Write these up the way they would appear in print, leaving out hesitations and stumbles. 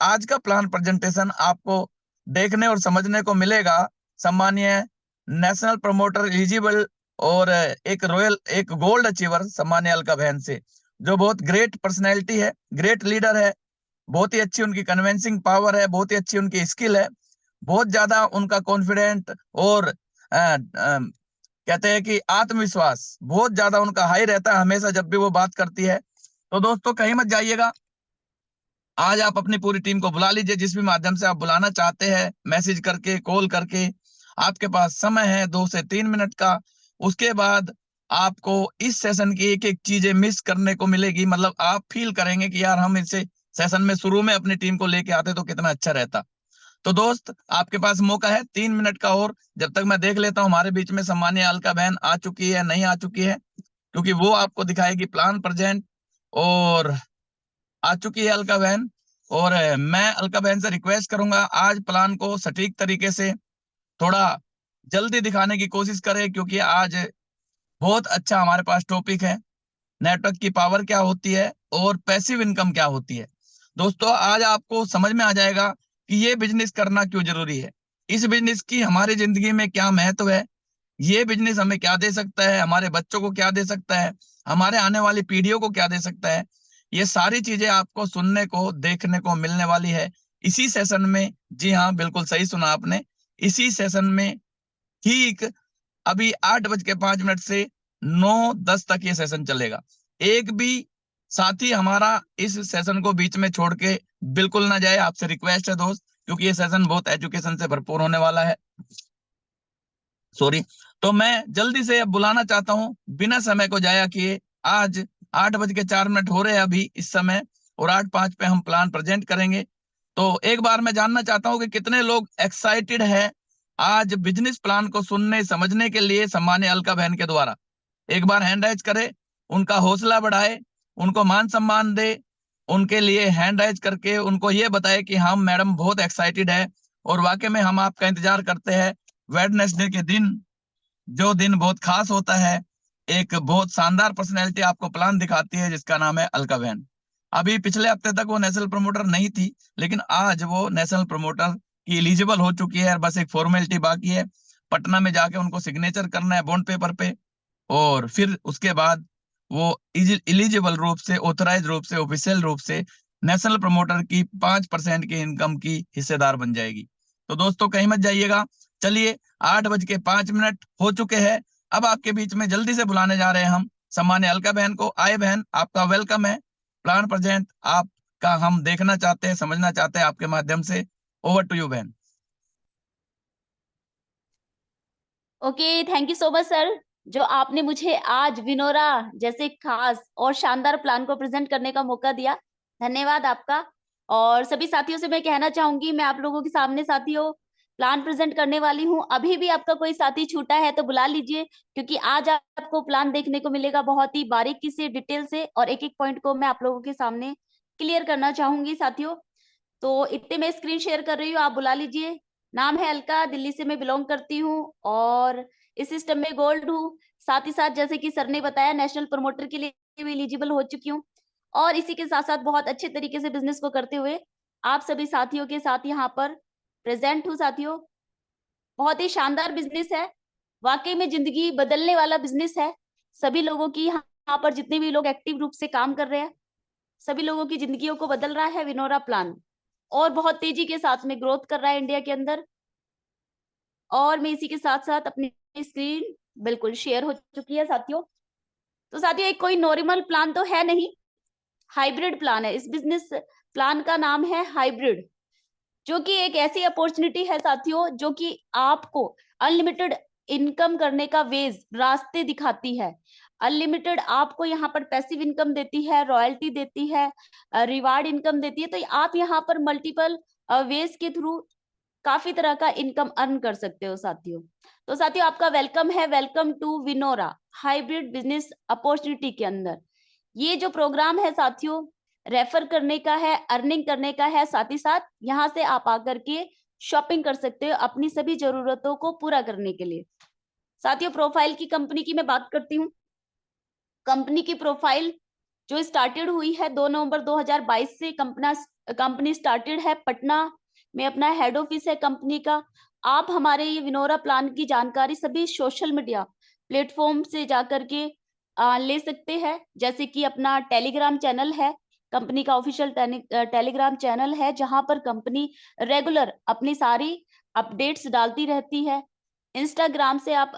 आज का plan presentation आपको देखने और समझने को मिलेगा सम्मानीय नेशनल प्रमोटर एलिजिबल और एक गोल्ड अचीवर सम्मानीय अलका बहन से, जो बहुत ग्रेट पर्सनैलिटी है, ग्रेट लीडर है, बहुत ही अच्छी उनकी कन्विंसिंग पावर है, बहुत ही अच्छी उनकी स्किल है, बहुत ज्यादा उनका कॉन्फिडेंट और कहते हैं कि आत्मविश्वास बहुत ज्यादा उनका हाई रहता है हमेशा जब भी वो बात करती है। तो दोस्तों कहीं मत जाइएगा, आज आप अपनी पूरी टीम को बुला लीजिए, जिस भी माध्यम से आप बुलाना चाहते हैं, मैसेज करके, कॉल करके। आपके पास समय है 2 से 3 मिनट का। उसके बाद आपको इस सेशन की एक एक चीजें मिस करने को मिलेगी, मतलब आप फील करेंगे कि यार हम इसे सेशन में शुरू में अपनी टीम को लेके आते तो कितना अच्छा रहता। तो दोस्त आपके पास मौका है 3 मिनट का, और जब तक मैं देख लेता हूँ हमारे बीच में सम्मानीय अलका बहन आ चुकी है नहीं आ चुकी है, क्योंकि वो आपको दिखाएगी प्लान प्रेजेंट। और आ चुकी है अलका बहन। और मैं अलका बहन से रिक्वेस्ट करूंगा आज प्लान को सटीक तरीके से थोड़ा जल्दी दिखाने की कोशिश करें, क्योंकि आज बहुत अच्छा हमारे पास टॉपिक है, नेटवर्क की पावर क्या होती है और पैसिव इनकम क्या होती है। दोस्तों आज आपको समझ में आ जाएगा कि ये बिजनेस करना क्यों जरूरी है, इस बिजनेस की हमारी जिंदगी में क्या महत्व है, ये बिजनेस हमें क्या दे सकता है, हमारे बच्चों को क्या दे सकता है, हमारे आने वाली पीढ़ियों को क्या दे सकता है। ये सारी चीजें आपको सुनने को देखने को मिलने वाली है इसी सेशन में। जी हाँ, बिल्कुल सही सुना आपने, इसी सेशन में। ठीक अभी 8:05 से 9:10 तक ये सेशन चलेगा। एक भी साथी हमारा इस सेशन को बीच में छोड़ के बिल्कुल ना जाए, आपसे रिक्वेस्ट है दोस्त, क्योंकि ये सेशन बहुत एजुकेशन से भरपूर होने वाला है। सॉरी। तो मैं जल्दी से अब बुलाना चाहता हूँ बिना समय को जाया किए। आज 8:04 हो रहे हैं अभी इस समय, और 8:05 पे हम प्लान प्रेजेंट करेंगे। तो एक बार मैं जानना चाहता हूँ कि कितने लोग एक्साइटेड हैं आज बिजनेस प्लान को सुनने समझने के लिए सम्मानीय अलका बहन के द्वारा। एक बार हैंड राइज करे, उनका हौसला बढ़ाए, उनको मान सम्मान दे, उनके लिए हैंड राइज करके उनको ये बताए कि हम मैडम बहुत एक्साइटेड है और वाकई में हम आपका इंतजार करते हैं वेडनेसडे के दिन, जो दिन बहुत खास होता है। एक बहुत शानदार पर्सनैलिटी आपको प्लान दिखाती है जिसका नाम है अलका बहन। अभी पिछले हफ्ते तक वो नेशनल प्रमोटर नहीं थी, लेकिन आज वो नेशनल प्रमोटर की एलिजिबल हो चुकी है। बस एक फॉर्मेलिटी बाकी है, पटना में जाके उनको सिग्नेचर करना है बॉन्ड पेपर पे, और फिर उसके बाद वो एलिजिबल रूप से, ऑथराइज रूप से, ऑफिशियल रूप से नेशनल प्रमोटर की 5% की इनकम की हिस्सेदार बन जाएगी। तो दोस्तों कहीं मत जाइएगा। चलिए 8:05 हो चुके हैं। अब आपके बीच में जल्दी से बुलाने जा रहे हैं हम सम्मान्य अलका बहन को। आए बहन, आपका वेलकम है। प्लान प्रेजेंट आपका हम देखना चाहते हैं, समझना चाहते हैं आपके माध्यम से। ओवर टू यू बहन। Okay, thank you so much sir, जो आपने मुझे आज विनोरा जैसे खास और शानदार प्लान को प्रेजेंट करने का मौका दिया। धन्यवाद आपका। और सभी साथियों से मैं कहना चाहूंगी, मैं आप लोगों के सामने साथियों प्लान प्रेजेंट करने वाली हूँ। अभी भी आपका कोई साथी छूटा है तो बुला लीजिए, क्योंकि आज आपको प्लान देखने को मिलेगा बहुत ही बारीकी से, डिटेल से, और एक एक पॉइंट को मैं आप लोगों के सामने क्लियर करना चाहूंगी साथियों। तो इतने मैं स्क्रीन शेयर कर रही हूँ, आप बुला लीजिए। नाम है अलका, दिल्ली से मैं बिलोंग करती हूँ और इस सिस्टम में गोल्ड हूँ। साथ ही साथ जैसे कि सर ने बताया, नेशनल प्रमोटर के लिए भी एलिजिबल हो चुकी हूँ, और इसी के साथ साथ बहुत अच्छे तरीके से बिजनेस को करते हुए आप सभी साथियों के साथ यहाँ पर प्रेजेंट हूँ साथियों। बहुत ही शानदार बिजनेस है, वाकई में जिंदगी बदलने वाला बिजनेस है। सभी लोगों की यहाँ पर जितने भी लोग एक्टिव रूप से काम कर रहे हैं, सभी लोगों की जिंदगियों को बदल रहा है विनोरा प्लान, और बहुत तेजी के साथ में ग्रोथ कर रहा है इंडिया के अंदर। और मैं इसी के साथ साथ अपनी स्क्रीन बिल्कुल शेयर हो चुकी है साथियों। तो साथियों, एक कोई नॉर्मल प्लान तो है नहीं, हाइब्रिड प्लान है। इस बिजनेस प्लान का नाम है हाइब्रिड, जो कि एक ऐसी अपॉर्चुनिटी है साथियों, जो कि आपको अनलिमिटेड इनकम करने का वेज, रास्ते दिखाती है। अनलिमिटेड आपको यहाँ पर पैसिव इनकम देती है, रॉयल्टी देती है, रिवार्ड इनकम देती है। तो आप यहाँ पर मल्टीपल वेज के थ्रू काफी तरह का इनकम अर्न कर सकते हो साथियों। तो साथियों, आपका वेलकम है, welcome to Vinora hybrid business opportunity के अंदर। ये जो प्रोग्राम है साथियों, रेफर करने का है, अर्निंग करने का है, साथ ही साथ यहाँ से आप आकर के शॉपिंग कर सकते हो अपनी सभी जरूरतों को पूरा करने के लिए। साथियों, प्रोफाइल की कंपनी की मैं बात करती हूँ। कंपनी की प्रोफाइल जो स्टार्टेड हुई है 2 नवंबर 2022 से, कंपनी स्टार्टेड है, पटना में अपना हेड ऑफिस है कंपनी का। आप हमारे ये विनोरा प्लान की जानकारी सभी सोशल मीडिया प्लेटफॉर्म से जाकर के ले सकते हैं। जैसे कि अपना टेलीग्राम चैनल है, कंपनी का ऑफिशियल टेलीग्राम चैनल है, जहां पर कंपनी रेगुलर अपनी सारी अपडेट्स डालती रहती है। इंस्टाग्राम से आप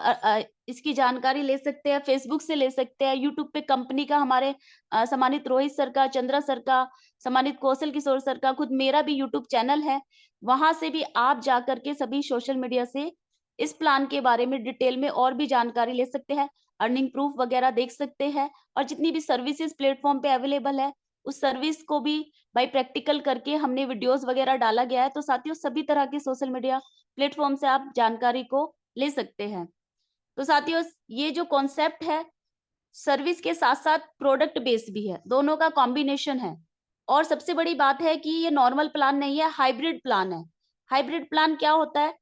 इसकी जानकारी ले सकते हैं, फेसबुक से ले सकते हैं, यूट्यूब पे कंपनी का, हमारे सम्मानित रोहित सर का, चंद्रा सर का, सम्मानित कौशल किशोर सर का, खुद मेरा भी यूट्यूब चैनल है। वहां से भी आप जाकर के सभी सोशल मीडिया से इस प्लान के बारे में डिटेल में और भी जानकारी ले सकते हैं, अर्निंग प्रूफ वगैरह देख सकते हैं, और जितनी भी सर्विसेज प्लेटफॉर्म पे अवेलेबल है उस सर्विस को भी भाई प्रैक्टिकल करके हमने वीडियोस वगैरह डाला गया है। तो साथियों, सभी तरह के सोशल मीडिया प्लेटफॉर्म से आप जानकारी को ले सकते हैं। तो साथियों, ये जो कॉन्सेप्ट है सर्विस के साथ साथ प्रोडक्ट बेस भी है, दोनों का कॉम्बिनेशन है। और सबसे बड़ी बात है कि ये नॉर्मल प्लान नहीं है, हाइब्रिड प्लान है। हाइब्रिड प्लान क्या होता है?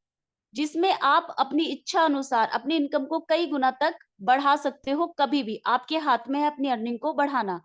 जिसमें आप अपनी इच्छा अनुसार अपनी इनकम को कई गुना तक बढ़ा सकते हो, कभी भी आपके हाथ में है अपनी अर्निंग को बढ़ाना।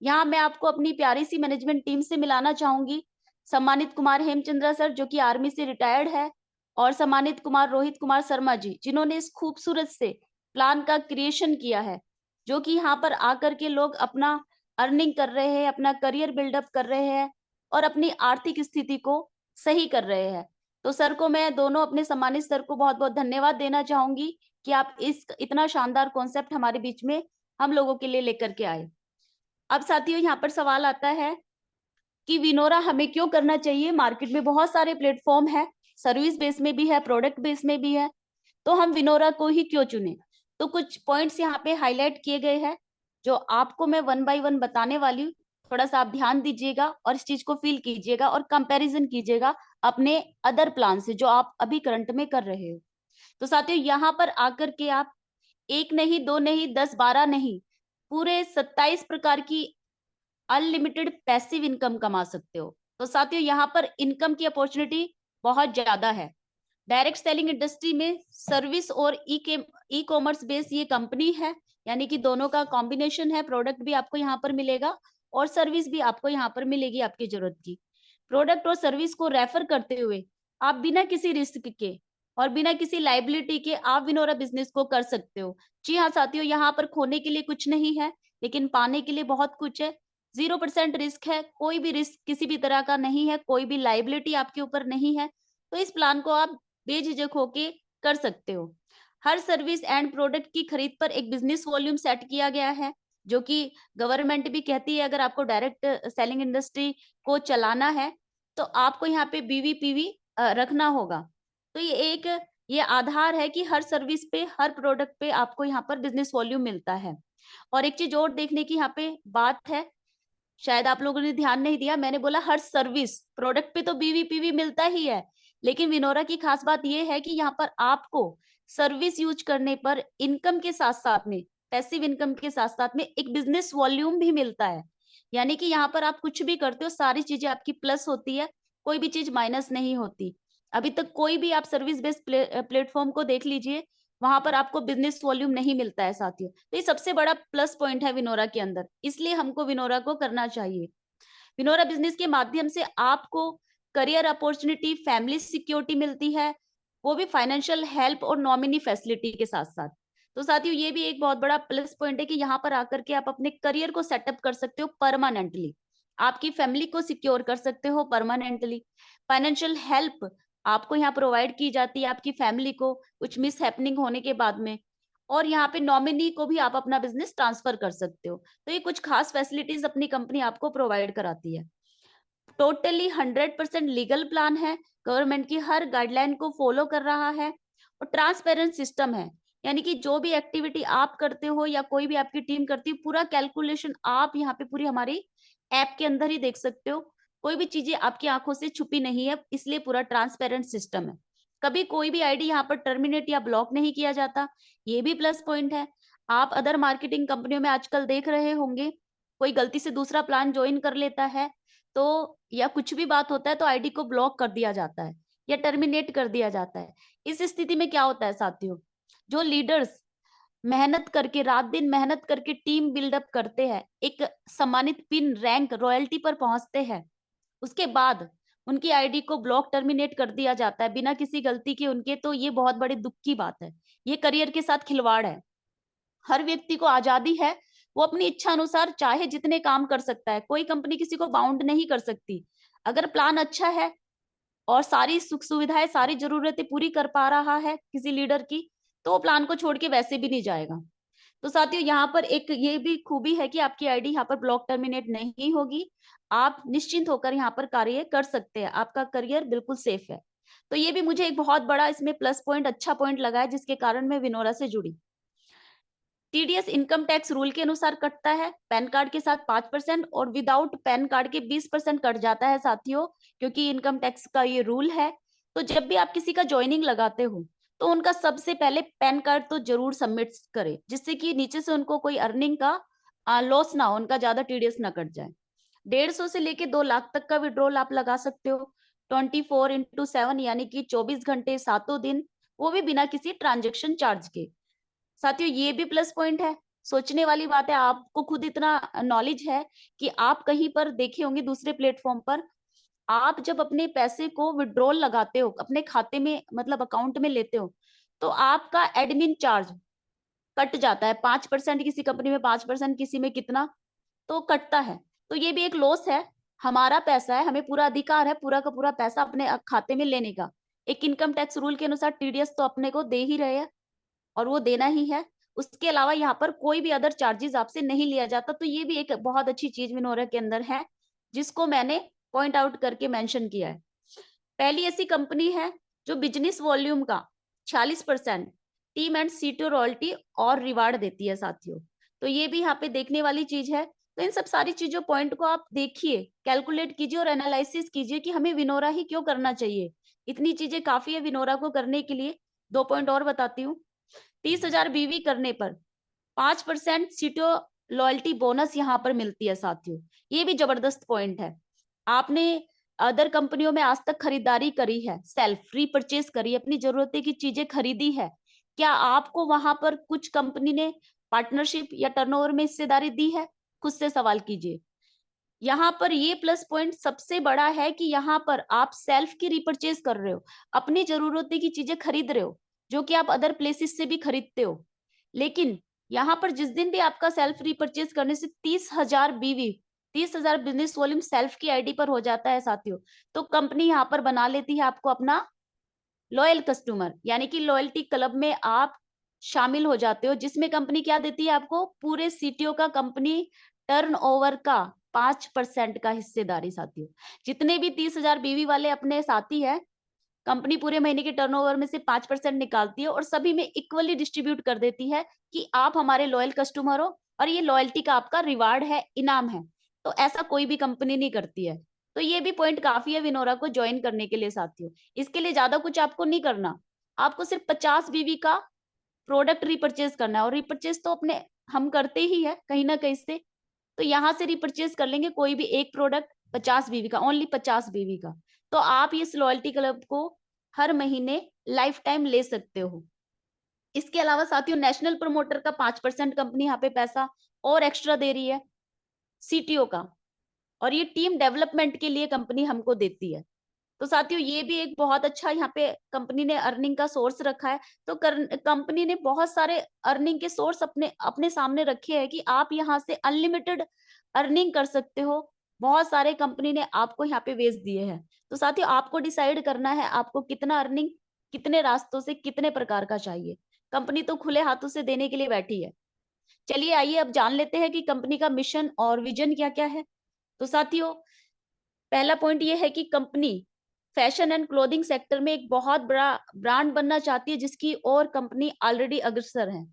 यहाँ मैं आपको अपनी प्यारी सी मैनेजमेंट टीम से मिलाना चाहूंगी। सम्मानित कुमार हेमचंद्रा सर, जो कि आर्मी से रिटायर्ड है, और सम्मानित कुमार रोहित कुमार शर्मा जी, जिन्होंने इस खूबसूरत से प्लान का क्रिएशन किया है, जो कि यहाँ पर आकर के लोग अपना अर्निंग कर रहे हैं, अपना करियर बिल्डअप कर रहे हैं, और अपनी आर्थिक स्थिति को सही कर रहे हैं। तो सर को मैं, दोनों अपने सम्मानित सर को बहुत बहुत धन्यवाद देना चाहूंगी कि आप इस इतना शानदार कॉन्सेप्ट हमारे बीच में हम लोगों के लिए लेकर के आए। अब साथियों, यहाँ पर सवाल आता है कि विनोरा हमें क्यों करना चाहिए। मार्केट में बहुत सारे प्लेटफॉर्म है, सर्विस बेस में भी है, प्रोडक्ट बेस में भी है, तो हम विनोरा को ही क्यों चुने। तो कुछ पॉइंट्स यहाँ पे हाईलाइट किए गए हैं, जो आपको मैं वन बाय वन बताने वाली हूँ। थोड़ा सा आप ध्यान दीजिएगा और इस चीज को फील कीजिएगा और कंपैरिजन कीजिएगा अपने अदर प्लान से जो आप अभी करंट में कर रहे हो। तो साथियों, यहाँ पर आकर के आप एक नहीं, दो नहीं, 10, 12 नहीं, पूरे 27 प्रकार की अनलिमिटेड पैसिव इनकम कमा सकते हो। तो साथियों, यहाँ पर इनकम की अपॉर्चुनिटी बहुत ज्यादा है। डायरेक्ट सेलिंग इंडस्ट्री में सर्विस और ई कॉमर्स बेस ये कंपनी है, यानी कि दोनों का कॉम्बिनेशन है। प्रोडक्ट भी आपको यहाँ पर मिलेगा और सर्विस भी आपको यहाँ पर मिलेगी आपकी जरूरत की। प्रोडक्ट और सर्विस को रेफर करते हुए आप बिना किसी रिस्क के और बिना किसी लाइबिलिटी के आप विनोरा बिजनेस को कर सकते हो। जी हाँ साथियों, यहाँ पर खोने के लिए कुछ नहीं है, लेकिन पाने के लिए बहुत कुछ है। 0% रिस्क है, कोई भी रिस्क किसी भी तरह का नहीं है, कोई भी लाइबिलिटी आपके ऊपर नहीं है। तो इस प्लान को आप बेझिझक होके कर सकते हो। हर सर्विस एंड प्रोडक्ट की खरीद पर एक बिजनेस वॉल्यूम सेट किया गया है, जो कि गवर्नमेंट भी कहती है अगर आपको डायरेक्ट सेलिंग इंडस्ट्री को चलाना है तो आपको यहाँ पे बीवीपीवी रखना होगा। तो ये आधार है कि हर सर्विस पे, हर प्रोडक्ट पे आपको यहाँ पर बिजनेस वॉल्यूम मिलता है। और एक चीज और देखने की यहाँ पे बात है, शायद आप लोगों ने ध्यान नहीं दिया, मैंने बोला हर सर्विस, प्रोडक्ट पे तो बीवीपीवी मिलता ही है, लेकिन विनोरा की खास बात ये है कि यहाँ पर आपको सर्विस यूज करने पर इनकम के साथ साथ में, पैसिव इनकम के साथ साथ में एक बिजनेस वॉल्यूम भी मिलता है। यानी कि यहाँ पर आप कुछ भी करते हो, सारी चीजें आपकी प्लस होती है, कोई भी चीज माइनस नहीं होती। अभी तक कोई भी आप सर्विस बेस्ड प्लेटफॉर्म को देख लीजिए, वहां पर आपको बिजनेस वॉल्यूम नहीं मिलता है साथियों। तो ये सबसे बड़ा प्लस पॉइंट है विनोरा के अंदर, इसलिए हमको विनोरा को करना चाहिए। विनोरा बिजनेस के माध्यम से आपको करियर अपॉर्चुनिटी, फैमिली सिक्योरिटी मिलती है, वो भी फाइनेंशियल हेल्प और नॉमिनी फैसिलिटी के साथ साथ। तो साथियों, ये भी एक बहुत बड़ा प्लस पॉइंट है कि यहाँ पर आकर के आप अपने करियर को सेटअप कर सकते हो परमानेंटली, आपकी फैमिली को सिक्योर कर सकते हो परमानेंटली। फाइनेंशियल हेल्प आपको यहाँ प्रोवाइड की जाती है आपकी फैमिली को कुछ मिस हैपनिंग होने के बाद में, और यहाँ पे नॉमिनी को भी आप अपना बिजनेस ट्रांसफर कर सकते हो। तो ये कुछ खास फैसिलिटीज अपनी कंपनी आपको प्रोवाइड कराती है। टोटली 100% लीगल प्लान है, गवर्नमेंट की हर गाइडलाइन को फॉलो कर रहा है, और ट्रांसपेरेंट सिस्टम है, यानी कि जो भी एक्टिविटी आप करते हो या कोई भी आपकी टीम करती है, पूरा कैलकुलेशन आप यहाँ पे पूरी हमारी ऐप के अंदर ही देख सकते हो। कोई भी चीजें आपकी आंखों से छुपी नहीं है, इसलिए पूरा ट्रांसपेरेंट सिस्टम है। कभी कोई भी आईडी यहाँ पर टर्मिनेट या ब्लॉक नहीं किया जाता, ये भी प्लस पॉइंट है। आप अदर मार्केटिंग कंपनियों में आजकल देख रहे होंगे, कोई गलती से दूसरा प्लान ज्वाइन कर लेता है तो, या कुछ भी बात होता है तो आईडी को ब्लॉक कर दिया जाता है या टर्मिनेट कर दिया जाता है। इस स्थिति में क्या होता है साथियों, जो लीडर्स मेहनत करके, रात दिन मेहनत करके टीम बिल्डअप करते हैं, एक सम्मानित पिन रैंक रॉयल्टी पर पहुंचते हैं, उसके बाद उनकी आईडी को ब्लॉक टर्मिनेट कर दिया जाता है बिना किसी गलती के उनके, तो ये बहुत बड़ी दुख की बात है। ये करियर के साथ खिलवाड़ है। हर व्यक्ति को आजादी है, वो अपनी इच्छा अनुसार चाहे जितने काम कर सकता है, कोई कंपनी किसी को बाउंड नहीं कर सकती। अगर प्लान अच्छा है और सारी सुख सुविधाएं, सारी जरूरतें पूरी कर पा रहा है किसी लीडर की, तो वो प्लान को छोड़ के वैसे भी नहीं जाएगा। तो साथियों, यहाँ पर एक ये भी खूबी है कि आपकी आईडी यहाँ पर ब्लॉक टर्मिनेट नहीं होगी। आप निश्चिंत होकर यहाँ पर कार्य कर सकते हैं, आपका करियर बिल्कुल सेफ है। तो ये भी मुझे एक बहुत बड़ा इसमें प्लस पॉइंट, अच्छा पॉइंट लगा है, जिसके कारण मैं विनोरा से जुड़ी। टीडीएस इनकम टैक्स रूल के अनुसार कटता है, पैन कार्ड के साथ 5% और विदाउट पैन कार्ड के 20% कट जाता है साथियों, क्योंकि इनकम टैक्स का ये रूल है। तो जब भी आप किसी का ज्वाइनिंग लगाते हो, तो उनका सबसे पहले पैन कार्ड तो जरूर सबमिट करें, जिससे कि नीचे से उनको कोई अर्निंग का लॉस ना हो, उनका ज्यादा टीडीएस ना कट जाए। 150 से लेके 2 लाख तक का विड्रॉल आप लगा सकते हो, 24/7 यानी कि 24 घंटे 7 दिन, वो भी बिना किसी ट्रांजेक्शन चार्ज के। साथियों, ये भी प्लस पॉइंट है। सोचने वाली बात है, आपको खुद इतना नॉलेज है कि आप कहीं पर देखे होंगे दूसरे प्लेटफॉर्म पर, आप जब अपने पैसे को विड्रॉल लगाते हो, अपने खाते में मतलब अकाउंट में लेते हो, तो आपका एडमिन चार्ज कट जाता है। 5% किसी कंपनी में, 5% किसी में, कितना तो कटता है। तो ये भी एक लॉस है। हमारा पैसा है, हमें पूरा अधिकार है पूरा का पूरा पैसा अपने खाते में लेने का। एक इनकम टैक्स रूल के अनुसार टीडीएस तो अपने को दे ही रहे हैं और वो देना ही है। उसके अलावा यहाँ पर कोई भी अदर चार्जेस आपसे नहीं लिया जाता। तो ये भी एक बहुत अच्छी चीज विनोरा के अंदर है, जिसको मैंने पॉइंट आउट करके मेंशन किया है। पहली ऐसी कंपनी है जो बिजनेस वॉल्यूम का 46% टीम एंड सीटो रॉयल्टी और रिवार्ड देती है साथियों। तो ये भी यहाँ पे देखने वाली चीज है। तो इन सब सारी चीजों पॉइंट को आप देखिए, कैलकुलेट कीजिए और एनालिसिस कीजिए कि हमें विनोरा ही क्यों करना चाहिए। इतनी चीजें काफी है विनोरा को करने के लिए। 2 पॉइंट और बताती हूँ। 30,000 बीवी करने पर 5% सीटो लॉयल्टी बोनस यहाँ पर मिलती है साथियों। ये भी जबरदस्त पॉइंट है। आपने अदर कंपनियों में आज तक खरीदारी करी है, सेल्फ रीपरचेज करी, अपनी जरूरतें की चीजें खरीदी है, क्या आपको वहां पर कुछ कंपनी ने पार्टनरशिप या टर्नओवर में हिस्सेदारी दी है? खुद से सवाल कीजिए। यहाँ पर ये प्लस पॉइंट सबसे बड़ा है कि यहाँ पर आप सेल्फ की रिपर्चेज कर रहे हो, अपनी जरूरतें की चीजें खरीद रहे हो, जो कि आप अदर प्लेसेस से भी खरीदते हो। लेकिन यहाँ पर जिस दिन भी आपका सेल्फ रिपर्चेज करने से 30,000 बीवी, 30,000 बिजनेस वॉल्यूम सेल्फ की आईडी पर हो जाता है साथियों, तो कंपनी यहाँ पर बना लेती है आपको अपना लॉयल कस्टमर, यानी कि लॉयल्टी क्लब में आप शामिल हो जाते हो, जिसमें कंपनी क्या देती है आपको? पूरे सीटीओ का कंपनी टर्नओवर का 5% का हिस्सेदारी साथियों। जितने भी 30,000 बीवी वाले अपने साथी है, कंपनी पूरे महीने के टर्नओवर में से 5% निकालती है और सभी में इक्वली डिस्ट्रीब्यूट कर देती है कि आप हमारे लॉयल कस्टमर हो और ये लॉयल्टी का आपका रिवार्ड है, इनाम है। तो ऐसा कोई भी कंपनी नहीं करती है। तो ये भी पॉइंट काफी है विनोरा को ज्वाइन करने के लिए साथियों। इसके लिए ज्यादा कुछ आपको नहीं करना, आपको सिर्फ 50 बीवी का प्रोडक्ट रिपर्चेज करना है, और रिपर्चेज तो अपने हम करते ही है कहीं ना कहीं से। तो यहाँ से रिपर्चेज कर लेंगे कोई भी एक प्रोडक्ट 50 बीवी का, ओनली 50 बीवी का, तो आप इस लॉयल्टी क्लब को हर महीने लाइफ टाइम ले सकते हो। इसके अलावा साथियों, नेशनल प्रमोटर का 5% कंपनी यहाँ पे पैसा और एक्स्ट्रा दे रही है सीटीओ का, और ये टीम डेवलपमेंट के लिए कंपनी हमको देती है। तो साथियों, ये भी एक बहुत अच्छा यहाँ पे कंपनी ने अर्निंग का सोर्स रखा है। तो कंपनी ने बहुत सारे अर्निंग के सोर्स अपने अपने सामने रखे हैं कि आप यहाँ से अनलिमिटेड अर्निंग कर सकते हो। बहुत सारे कंपनी ने आपको यहाँ पे वेज दिए हैं। तो साथियों, आपको डिसाइड करना है आपको कितना अर्निंग, कितने रास्तों से, कितने प्रकार का चाहिए। कंपनी तो खुले हाथों से देने के लिए बैठी है। चलिए आइए अब जान लेते हैं कि कंपनी का मिशन और विजन क्या क्या है। तो साथियों, पहला पॉइंट ये है कि company fashion and clothing sector में एक बहुत बड़ा ब्रांड बनना चाहती है, जिसकी और कंपनी ऑलरेडी अग्रसर है।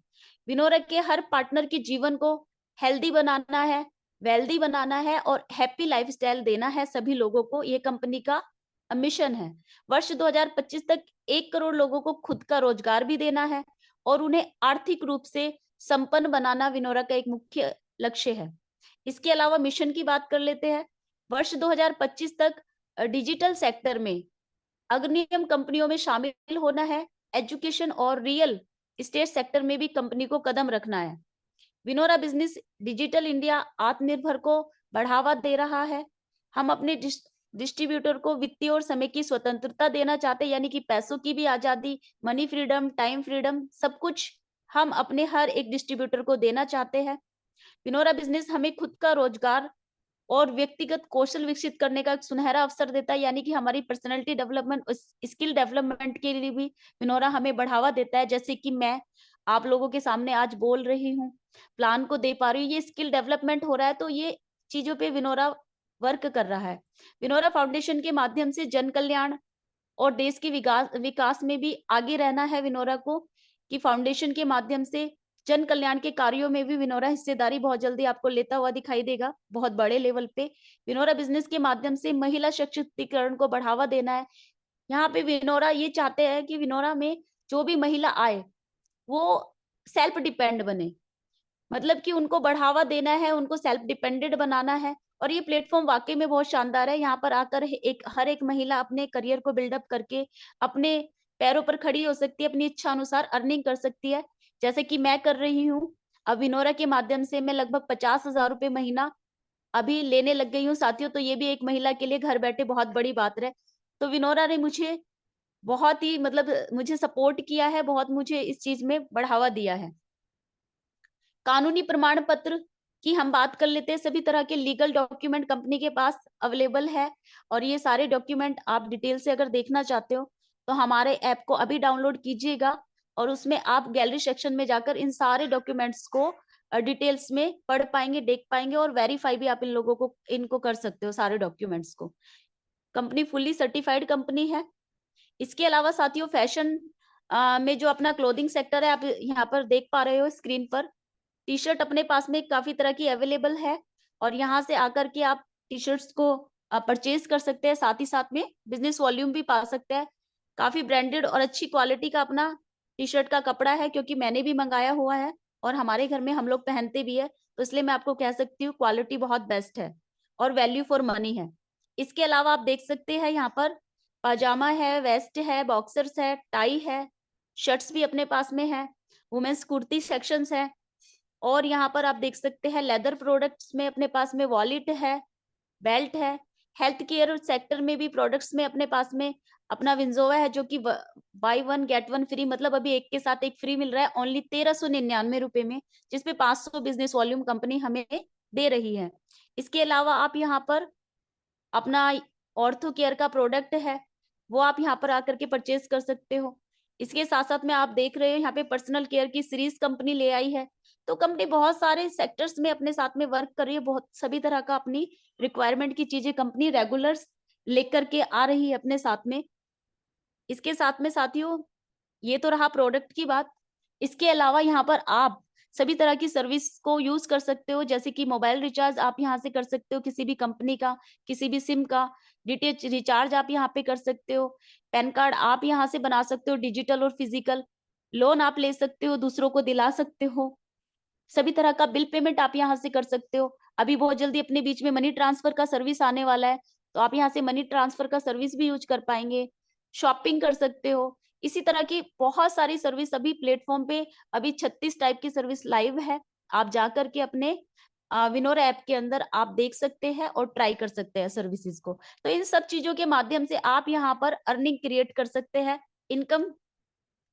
विनोरा के हर पार्टनर के जीवन को हेल्दी बनाना है, वेल्दी बनाना है और हैप्पी लाइफस्टाइल देना है सभी लोगों को। ये कंपनी का मिशन है। वर्ष 2025 तक 1 करोड़ लोगों को खुद का रोजगार भी देना है और उन्हें आर्थिक रूप से संपन्न बनाना विनोरा का एक मुख्य लक्ष्य है। इसके अलावा मिशन की बात कर लेते हैं। वर्ष 2025 तक डिजिटल सेक्टर में अग्रणी कंपनियों में शामिल होना है। एजुकेशन और रियल एस्टेट सेक्टर में भी कंपनी को कदम रखना है। विनोरा बिजनेस डिजिटल इंडिया आत्मनिर्भर को बढ़ावा दे रहा है। हम अपने डिस्ट्रीब्यूटर को वित्तीय और समय की स्वतंत्रता देना चाहते हैं, यानी कि पैसों की भी आजादी, मनी फ्रीडम, टाइम फ्रीडम, सब कुछ हम अपने हर एक डिस्ट्रीब्यूटर को देना चाहते हैं। विनोरा बिजनेस हमें खुद का रोजगार और व्यक्तिगत कौशल विकसित करने का एक सुनहरा अवसर देता है, यानी कि हमारी पर्सनैलिटी डेवलपमेंट, स्किल डेवलपमेंट के लिए भी विनोरा हमें बढ़ावा देता है। जैसे कि मैं आप लोगों के सामने आज बोल रही हूँ, प्लान को दे पा रही हूँ, ये स्किल डेवलपमेंट हो रहा है, तो ये चीजों पे विनोरा वर्क कर रहा है। विनोरा फाउंडेशन के माध्यम से जन कल्याण और देश के विकास विकास में भी आगे रहना है विनोरा को, कि फाउंडेशन के माध्यम से जन कल्याण के कार्यों में भी विनोरा हिस्सेदारी बहुत जल्दी आपको लेता हुआ दिखाई देगा, बहुत बड़े लेवल पे। विनोरा बिजनेस के माध्यम से महिला सशक्तिकरण को बढ़ावा देना है। यहाँ पे विनोरा ये चाहते हैं कि विनोरा में जो भी महिला आए वो सेल्फ डिपेंड बने, मतलब कि उनको बढ़ावा देना है, उनको सेल्फ डिपेंडेंट बनाना है। और ये प्लेटफॉर्म वाकई में बहुत शानदार है। यहाँ पर आकर हर एक महिला अपने करियर को बिल्डअप करके अपने पैरों पर खड़ी हो सकती है, अपनी इच्छा अनुसार अर्निंग कर सकती है, जैसे कि मैं कर रही हूँ। अब विनोरा के माध्यम से मैं लगभग 50,000 रुपए महीना अभी लेने लग गई हूँ साथियों, तो ये भी एक महिला के लिए घर बैठे बहुत बड़ी बात है। तो विनोरा ने मुझे बहुत ही मतलब मुझे सपोर्ट किया है, बहुत मुझे इस चीज में बढ़ावा दिया है। कानूनी प्रमाण पत्र की हम बात कर लेते हैं। सभी तरह के लीगल डॉक्यूमेंट कंपनी के पास अवेलेबल है, और ये सारे डॉक्यूमेंट आप डिटेल से अगर देखना चाहते हो तो हमारे ऐप को अभी डाउनलोड कीजिएगा, और उसमें आप गैलरी सेक्शन में जाकर इन सारे डॉक्यूमेंट्स को डिटेल्स में पढ़ पाएंगे, देख पाएंगे, और वेरीफाई भी आप इन लोगों को इनको कर सकते हो सारे डॉक्यूमेंट्स को। कंपनी फुल्ली सर्टिफाइड कंपनी है। इसके अलावा साथियों फैशन में जो अपना क्लोथिंग सेक्टर है, आप यहाँ पर देख पा रहे हो स्क्रीन पर, टी शर्ट अपने पास में काफी तरह की अवेलेबल है, और यहाँ से आकर के आप टी शर्ट्स को परचेज कर सकते हैं, साथ ही साथ में बिजनेस वॉल्यूम भी पा सकते हैं। काफी ब्रांडेड और अच्छी क्वालिटी का अपना टी शर्ट का कपड़ा है, क्योंकि मैंने भी मंगाया हुआ है और हमारे घर में हम लोग पहनते भी है, तो इसलिए मैं आपको कह सकती हूँ क्वालिटी बहुत बेस्ट है और वैल्यू फॉर मनी है। इसके अलावा आप देख सकते हैं यहाँ पर पाजामा है, वेस्ट है, बॉक्सर्स है, टाई है, शर्ट्स भी अपने पास में है, वुमेन्स कुर्ती सेक्शंस है, और यहाँ पर आप देख सकते हैं लेदर प्रोडक्ट्स में अपने पास में वॉलेट है, बेल्ट है। हेल्थ केयर सेक्टर में भी प्रोडक्ट्स में अपने पास में अपना विंजोवा है, जो कि by one get one free, मतलब अभी एक के साथ एक फ्री मिल रहा है ओनली 1399 रुपए में, जिसपे 500 बिजनेस वॉल्यूम कंपनी हमें दे रही है। इसके अलावा आप यहाँ पर अपना ऑर्थो केयर का प्रोडक्ट है, वो आप यहाँ पर आकर के परचेज कर सकते हो। इसके साथ साथ में आप देख रहे हो यहाँ पे पर्सनल केयर की सीरीज कंपनी ले आई है। तो कंपनी बहुत सारे सेक्टर्स में अपने साथ में वर्क कर रही है, बहुत सभी तरह का अपनी रिक्वायरमेंट की चीजें कंपनी रेगुलर लेकर के आ रही है अपने साथ में। इसके साथ में साथियों ये तो रहा प्रोडक्ट की बात। इसके अलावा यहाँ पर आप सभी तरह की सर्विस को यूज कर सकते हो, जैसे कि मोबाइल रिचार्ज आप यहाँ से कर सकते हो, किसी भी कंपनी का, किसी भी सिम का डीटीएच रिचार्ज आप यहाँ पे कर सकते हो, पैन कार्ड आप यहाँ से बना सकते हो डिजिटल और फिजिकल, लोन आप ले सकते हो, दूसरों को दिला सकते हो, सभी तरह का बिल पेमेंट आप यहाँ से कर सकते हो। अभी बहुत जल्दी अपने बीच में मनी ट्रांसफर का सर्विस आने वाला है, तो आप यहाँ से मनी ट्रांसफर का सर्विस भी यूज कर पाएंगे, शॉपिंग कर सकते हो। इसी तरह की बहुत सारी सर्विस अभी प्लेटफॉर्म पे अभी 36 टाइप की सर्विस लाइव है। आप जाकर के अपने विनोरा ऐप के अंदर आप देख सकते हैं और ट्राई कर सकते हैं सर्विसेज को। तो इन सब चीजों के माध्यम से आप यहाँ पर अर्निंग क्रिएट कर सकते हैं, इनकम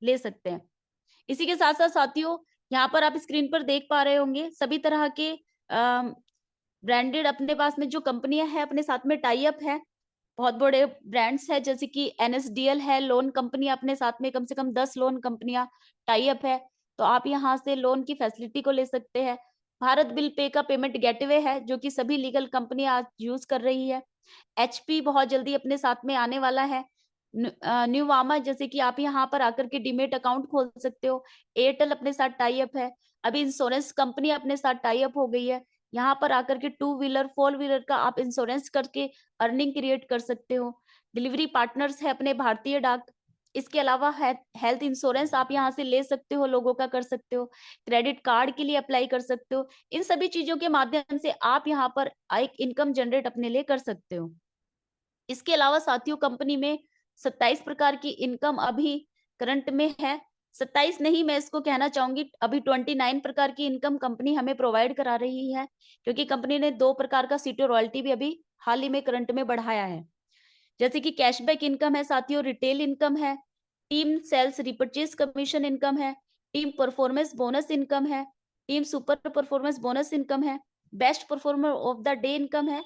ले सकते हैं। इसी के साथ साथ साथियों यहाँ पर आप स्क्रीन पर देख पा रहे होंगे सभी तरह के ब्रांडेड अपने पास में जो कंपनियां हैं अपने साथ में टाई अप है। बहुत बड़े ब्रांड्स है, जैसे कि एनएसडीएल है, लोन कंपनी अपने साथ में कम से कम 10 लोन कंपनियां टाई अप है, तो आप यहाँ से लोन की फैसिलिटी को ले सकते हैं। भारत बिल पे का पेमेंट गेटवे है, जो कि सभी लीगल कंपनी आज यूज कर रही है। एचपी बहुत जल्दी अपने साथ में आने वाला है। न्यूवामा, जैसे कि आप यहाँ पर आकर के डीमेट अकाउंट खोल सकते हो। एयरटेल अपने साथ टाई अप है। अभी इंश्योरेंस कंपनी अपने साथ टाई अप हो गई है, यहाँ पर आकर के 2 व्हीलर 4 व्हीलर का आप इंश्योरेंस करके अर्निंग क्रिएट कर सकते हो। डिलीवरी पार्टनर्स है अपने भारतीय डाक। इसके अलावा हेल्थ इंश्योरेंस आप यहाँ से ले सकते हो, लोगों का कर सकते हो, क्रेडिट कार्ड के लिए अप्लाई कर सकते हो। इन सभी चीजों के माध्यम से आप यहाँ पर एक इनकम जनरेट अपने लिए कर सकते हो। इसके अलावा साथियों कंपनी में 27 प्रकार की इनकम अभी करंट में है। 27 नहीं, मैं इसको कहना चाहूंगी अभी 29 प्रकार की इनकम कंपनी हमें प्रोवाइड करा रही है, क्योंकि कंपनी ने 2 प्रकार का सीटो रॉयल्टी भी अभी हाल ही में करंट में बढ़ाया है। जैसे कि कैशबैक इनकम है साथियों, रिटेल इनकम है, team sales repurchase commission income है, टीम परफॉर्मेंस बोनस इनकम है, team super performance bonus income है, best performer of the day income है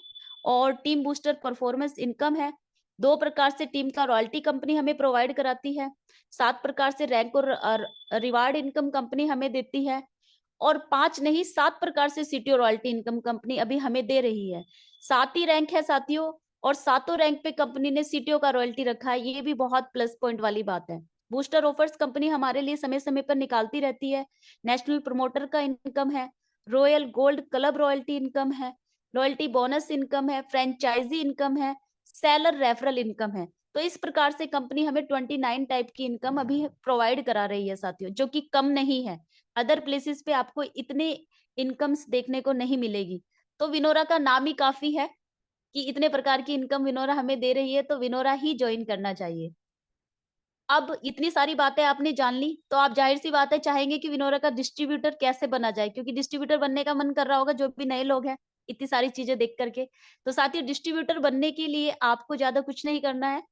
और टीम बूस्टर परफॉर्मेंस इनकम है। 2 प्रकार से टीम का रॉयल्टी कंपनी हमें प्रोवाइड कराती है, 7 प्रकार से रैंक और रिवार्ड इनकम कंपनी हमें देती है और 5 नहीं 7 प्रकार से सीटीओ रॉयल्टी इनकम कंपनी अभी हमें दे रही है। 7 ही रैंक है साथियों और 7 रैंक पे कंपनी ने सीटीओ का रॉयल्टी रखा है, ये भी बहुत प्लस पॉइंट वाली बात है। बूस्टर ऑफर्स कंपनी हमारे लिए समय समय पर निकालती रहती है। नेशनल प्रमोटर का इनकम है, royal gold club royalty income है, रॉयल्टी बोनस इनकम है, फ्रेंचाइजी इनकम है, सेलर रेफरल इनकम है। तो इस प्रकार से कंपनी हमें 29 टाइप की इनकम अभी प्रोवाइड करा रही है साथियों, जो कि कम नहीं है। अदर प्लेसेस पे आपको इतने इनकम्स देखने को नहीं मिलेगी। तो विनोरा का नाम ही काफी है कि इतने प्रकार की इनकम विनोरा हमें दे रही है, तो विनोरा ही ज्वाइन करना चाहिए। अब इतनी सारी बातें आपने जान ली, तो आप जाहिर सी बात है चाहेंगे कि विनोरा का डिस्ट्रीब्यूटर कैसे बना जाए, क्योंकि डिस्ट्रीब्यूटर बनने का मन कर रहा होगा जो भी नए लोग हैं इतनी सारी चीजें देख करके। तो साथियों, डिस्ट्रीब्यूटर बनने के लिए आपको ज्यादा कुछ नहीं करना है।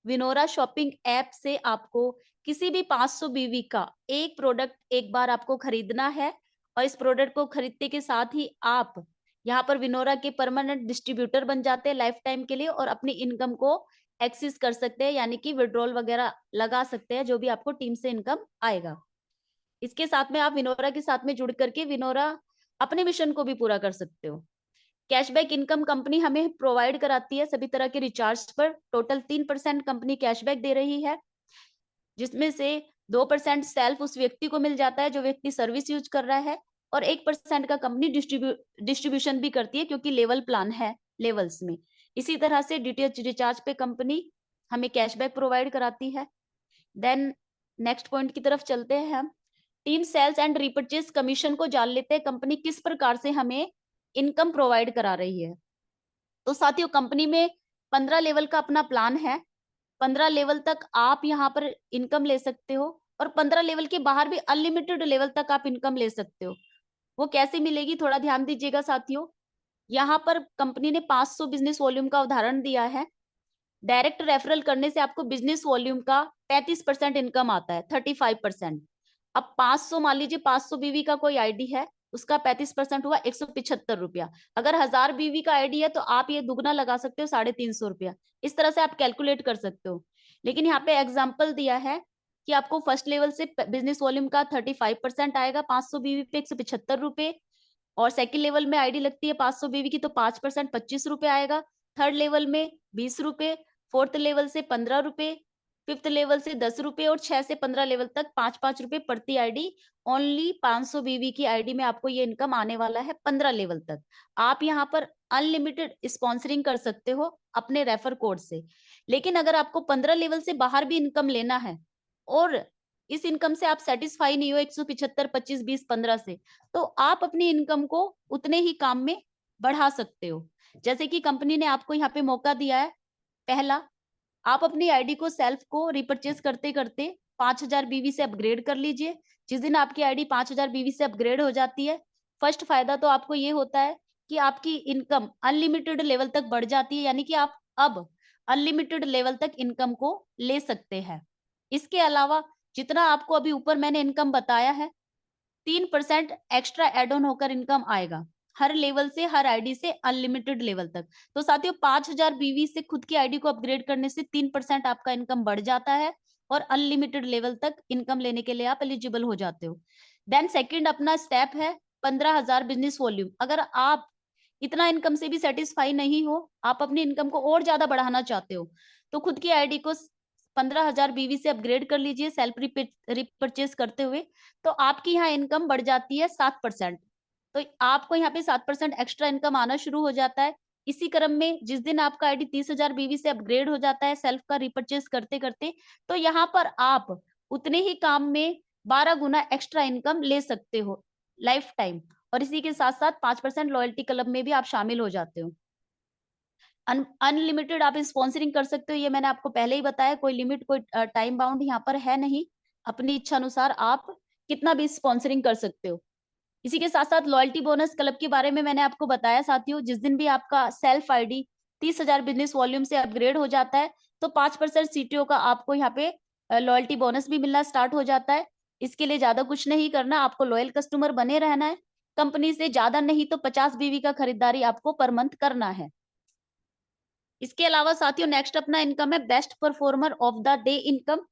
विनोरा शॉपिंग ऐप से आपको किसी भी 500 बीवी का एक प्रोडक्ट एक बार आपको खरीदना है और इस प्रोडक्ट को खरीदने के साथ ही आप यहाँ पर विनोरा के परमानेंट डिस्ट्रीब्यूटर बन जाते हैं लाइफ टाइम के लिए और अपनी इनकम को एक्सेस कर सकते हैं, यानी कि विड्रॉल वगैरह लगा सकते हैं जो भी आपको टीम से इनकम आएगा। इसके साथ में आप विनोरा के साथ में जुड़ करके विनोरा अपने मिशन को भी पूरा कर सकते हो। कैशबैक इनकम कंपनी हमें प्रोवाइड कराती है सभी तरह के रिचार्ज पर। टोटल 3% कंपनी कैशबैक दे रही है, जिसमें से 2% सेल्फ उस व्यक्ति को मिल जाता है जो व्यक्ति सर्विस यूज कर रहा है और 1% का कंपनी डिस्ट्रीब्यूशन भी करती है, क्योंकि लेवल प्लान है लेवल्स में। इसी तरह से डीटीएच रिचार्ज पे कंपनी हमें कैशबैक प्रोवाइड कराती है। देन नेक्स्ट पॉइंट की तरफ चलते हैं हम। Team sales and repurchase commission को जान लेते हैं कंपनी किस प्रकार से हमें इनकम प्रोवाइड करा रही है। तो साथियों, कंपनी में 15 लेवल का अपना प्लान है। 15 लेवल तक आप यहाँ पर इनकम ले सकते हो और 15 लेवल के बाहर भी अनलिमिटेड लेवल तक आप इनकम ले सकते हो। वो कैसे मिलेगी, थोड़ा ध्यान दीजिएगा साथियों। यहाँ पर कंपनी ने 500 बिजनेस वॉल्यूम का उदाहरण दिया है। डायरेक्ट रेफरल करने से आपको बिजनेस वॉल्यूम का 35% इनकम आता है, 35%। अब 500 मान लीजिए 500 बीवी का कोई आईडी है, उसका 35% हुआ 175 रुपया। अगर 1000 बीवी का आईडी है तो आप ये दुगना लगा सकते हो, 350 रुपया। इस तरह से आप कैलकुलेट कर सकते हो। लेकिन यहाँ पे एग्जाम्पल दिया है कि आपको फर्स्ट लेवल से बिजनेस वॉल्यूम का 35% आएगा 500 बीवी पे 175 रुपए, और सेकंड लेवल में आईडी लगती है 500 बीवी की तो 5% 25 रुपए आएगा, थर्ड लेवल में 20 रुपए, फोर्थ लेवल से 15 रुपए, फिफ्थ लेवल से 10 रुपए और 6 से 15 लेवल तक 5-5 रुपए प्रति आईडी। ओनली 500 बीवी की आईडी में आपको ये इनकम आने वाला है 15 लेवल तक। आप यहाँ पर अनलिमिटेड स्पॉन्सरिंग कर सकते हो अपने रेफर कोड से। लेकिन अगर आपको 15 लेवल से बाहर भी इनकम लेना है और इस इनकम से आप सेटिस्फाई नहीं हो 175, 25, 20, 15 से, तो आप अपनी इनकम को उतने ही काम में बढ़ा सकते हो। जैसे कि कंपनी ने आपको यहाँ पे मौका दिया है। पहला, आप अपनी आईडी को सेल्फ को रिपर्चेज करते करते 5000 बीवी से अपग्रेड कर लीजिए। जिस दिन आपकी आईडी 5000 बीवी से अपग्रेड हो जाती है, फर्स्ट फायदा तो आपको ये होता है कि आपकी इनकम अनलिमिटेड लेवल तक बढ़ जाती है, यानी कि आप अब अनलिमिटेड लेवल तक इनकम को ले सकते हैं। इसके अलावा जितना आपको अभी ऊपर मैंने इनकम बताया है, 3% एक्स्ट्रा एड ऑन होकर इनकम आएगा हर लेवल से, हर आईडी से अनलिमिटेड लेवल तक। तो साथियों, 5000 बीवी से खुद की आईडी को अपग्रेड करने से 3% आपका इनकम बढ़ जाता है और अनलिमिटेड लेवल तक इनकम लेने के लिए आप एलिजिबल हो जाते हो। देन सेकंड अपना स्टेप है 15,000 बिजनेस वॉल्यूम। अगर आप इतना इनकम से भी सेटिस्फाई नहीं हो, आप अपनी इनकम को और ज्यादा बढ़ाना चाहते हो, तो खुद की आईडी को 15,000 बीवी से अपग्रेड कर लीजिए सेल्फ रिपर्चेज करते हुए। तो आपकी यहाँ इनकम बढ़ जाती है 7%। तो आपको यहाँ पे 7% एक्स्ट्रा इनकम आना शुरू हो जाता है। इसी क्रम में जिस दिन आपका आईडी 30,000 बीवी से अपग्रेड हो जाता है सेल्फ का रिपर्चेज करते करते, तो यहाँ पर आप उतने ही काम में 12 गुना एक्स्ट्रा इनकम ले सकते हो लाइफ टाइम। और इसी के साथ साथ 5% लॉयल्टी क्लब में भी आप शामिल हो जाते हो। अनलिमिटेड आप स्पॉन्सरिंग कर सकते हो, ये मैंने आपको पहले ही बताया। कोई लिमिट, कोई टाइम बाउंड यहाँ पर है नहीं। अपनी इच्छा अनुसार आप कितना भी स्पॉन्सरिंग कर सकते हो। इसी के साथ साथ लॉयल्टी बोनस क्लब के बारे में मैंने आपको बताया साथियों। जिस दिन भी आपका सेल्फ आईडी 30,000 बिजनेस वॉल्यूम से अपग्रेड हो जाता है तो 5% सीटीओ का आपको यहाँ पे लॉयल्टी बोनस भी मिलना स्टार्ट हो जाता है। इसके लिए ज्यादा कुछ नहीं करना, आपको लॉयल कस्टमर बने रहना है। कंपनी से ज्यादा नहीं तो 50 बीवी का खरीदारी आपको पर मंथ करना है। इसके अलावा साथियों नेक्स्ट अपना इनकम है best performer of the day income.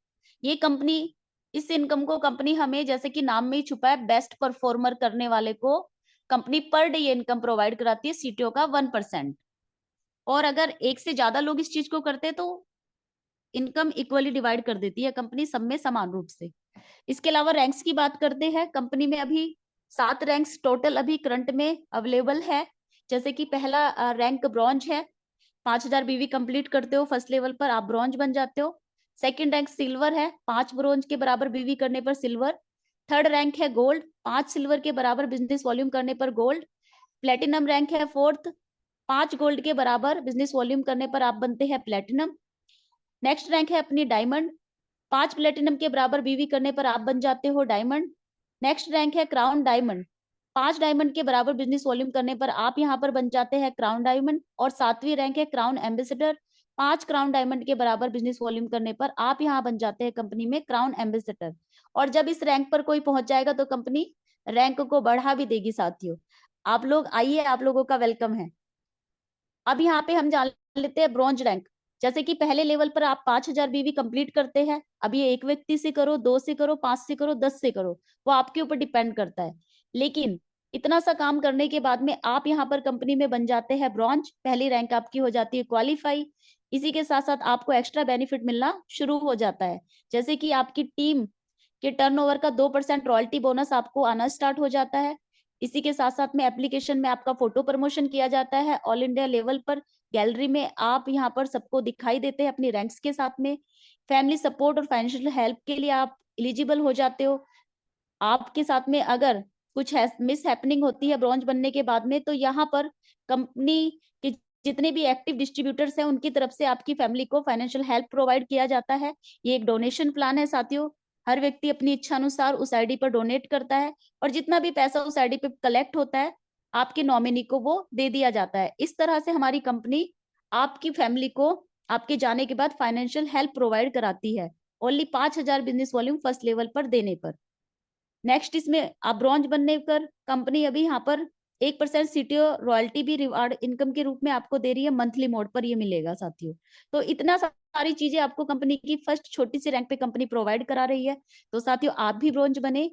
ये कंपनी, इस इनकम को कंपनी हमें जैसे कि नाम में ही छुपा है, बेस्ट परफॉर्मर करने वाले को कंपनी पर डे ये इनकम प्रोवाइड कराती है सीटीओ का 1%। और अगर एक से ज्यादा लोग इस चीज को करते तो इनकम इक्वली डिवाइड कर देती है कंपनी सब में समान रूप से। इसके अलावा रैंक्स की बात करते हैं, कंपनी में अभी 7 रैंक्स टोटल अभी करंट में अवेलेबल है। जैसे कि पहला रैंक ब्रॉन्ज है, 5000 बीवी कंप्लीट करते हो फर्स्ट लेवल पर आप ब्रॉन्ज बन जाते हो। सेकंड रैंक सिल्वर है, 5 ब्रॉन्ज के बराबर बीवी करने पर सिल्वर। थर्ड रैंक है गोल्ड, 5 सिल्वर के बराबर बिजनेस वॉल्यूम करने पर गोल्ड। प्लेटिनम रैंक है फोर्थ, 5 गोल्ड के बराबर बिजनेस वॉल्यूम करने पर आप बनते हैं प्लेटिनम। नेक्स्ट रैंक है अपनी डायमंड, 5 प्लेटिनम के बराबर बीवी करने पर आप बन जाते हो डायमंड। नेक्स्ट रैंक है क्राउन डायमंड, 5 डायमंड के बराबर बिजनेस वॉल्यूम करने पर आप यहाँ पर बन जाते हैं क्राउन डायमंड। और 7वीं रैंक है क्राउन एम्बेसडर, 5 क्राउन डायमंड के बराबर बिजनेस वॉल्यूम करने पर आप यहाँ बन जाते हैं कंपनी में क्राउन एम्बेसडर। और जब इस रैंक पर कोई पहुंच जाएगा तो कंपनी रैंक को बढ़ा भी देगी साथियों। आप लोग आइए, आप लोगों का वेलकम है। अब यहाँ पे हम जान लेते हैं ब्रॉन्ज रैंक। जैसे कि पहले लेवल पर आप 5000 बीवी कंप्लीट करते हैं, अब ये एक व्यक्ति से करो, 2 से करो, 5 से करो, 10 से करो, वो आपके ऊपर डिपेंड करता है। लेकिन इतना सा काम करने के बाद में आप यहाँ पर कंपनी में बन जाते हैं ब्रॉन्ज, पहली रैंक आपकी हो जाती है क्वालिफाई। इसी के साथ साथ आपको एक्स्ट्रा बेनिफिट मिलना शुरू हो जाता है, जैसे कि आपकी टीम के टर्नओवर का 2% रॉयल्टी बोनस आपको आना स्टार्ट हो जाता है। इसी के साथ साथ में एप्लीकेशन में आपका फोटो प्रमोशन किया जाता है ऑल इंडिया लेवल पर, गैलरी में आप यहाँ पर सबको दिखाई देते हैं अपनी रैंक्स के साथ में। फैमिली सपोर्ट और फाइनेंशियल हेल्प के लिए आप एलिजिबल हो जाते हो। आपके साथ में अगर कुछ मिस हैपनिंग होती है ब्रॉन्ज बनने के बाद में, तो यहाँ पर कंपनी के जितने भी एक्टिव डिस्ट्रीब्यूटर्स हैं उनकी तरफ से आपकी फैमिली को फाइनेंशियल हेल्प प्रोवाइड किया जाता है। ये एक डोनेशन प्लान है साथियों, हर व्यक्ति अपनी इच्छा अनुसार उस आईडी पर डोनेट करता है और जितना भी पैसा उस आईडी पे कलेक्ट होता है आपके नॉमिनी को वो दे दिया जाता है। इस तरह से हमारी कंपनी आपकी फैमिली को आपके जाने के बाद फाइनेंशियल हेल्प प्रोवाइड कराती है, only 5000 business volume first level पर देने पर। नेक्स्ट इसमें आप ब्रॉन्ज बनने पर कंपनी अभी यहाँ पर 1% सीटीओ रॉयल्टी भी रिवार्ड इनकम के रूप में आपको दे रही है, मंथली मोड पर ये मिलेगा साथियों। तो इतना सारी चीजें आपको कंपनी की फर्स्ट छोटी सी रैंक पे कंपनी प्रोवाइड करा रही है। तो साथियों आप भी ब्रॉन्ज बने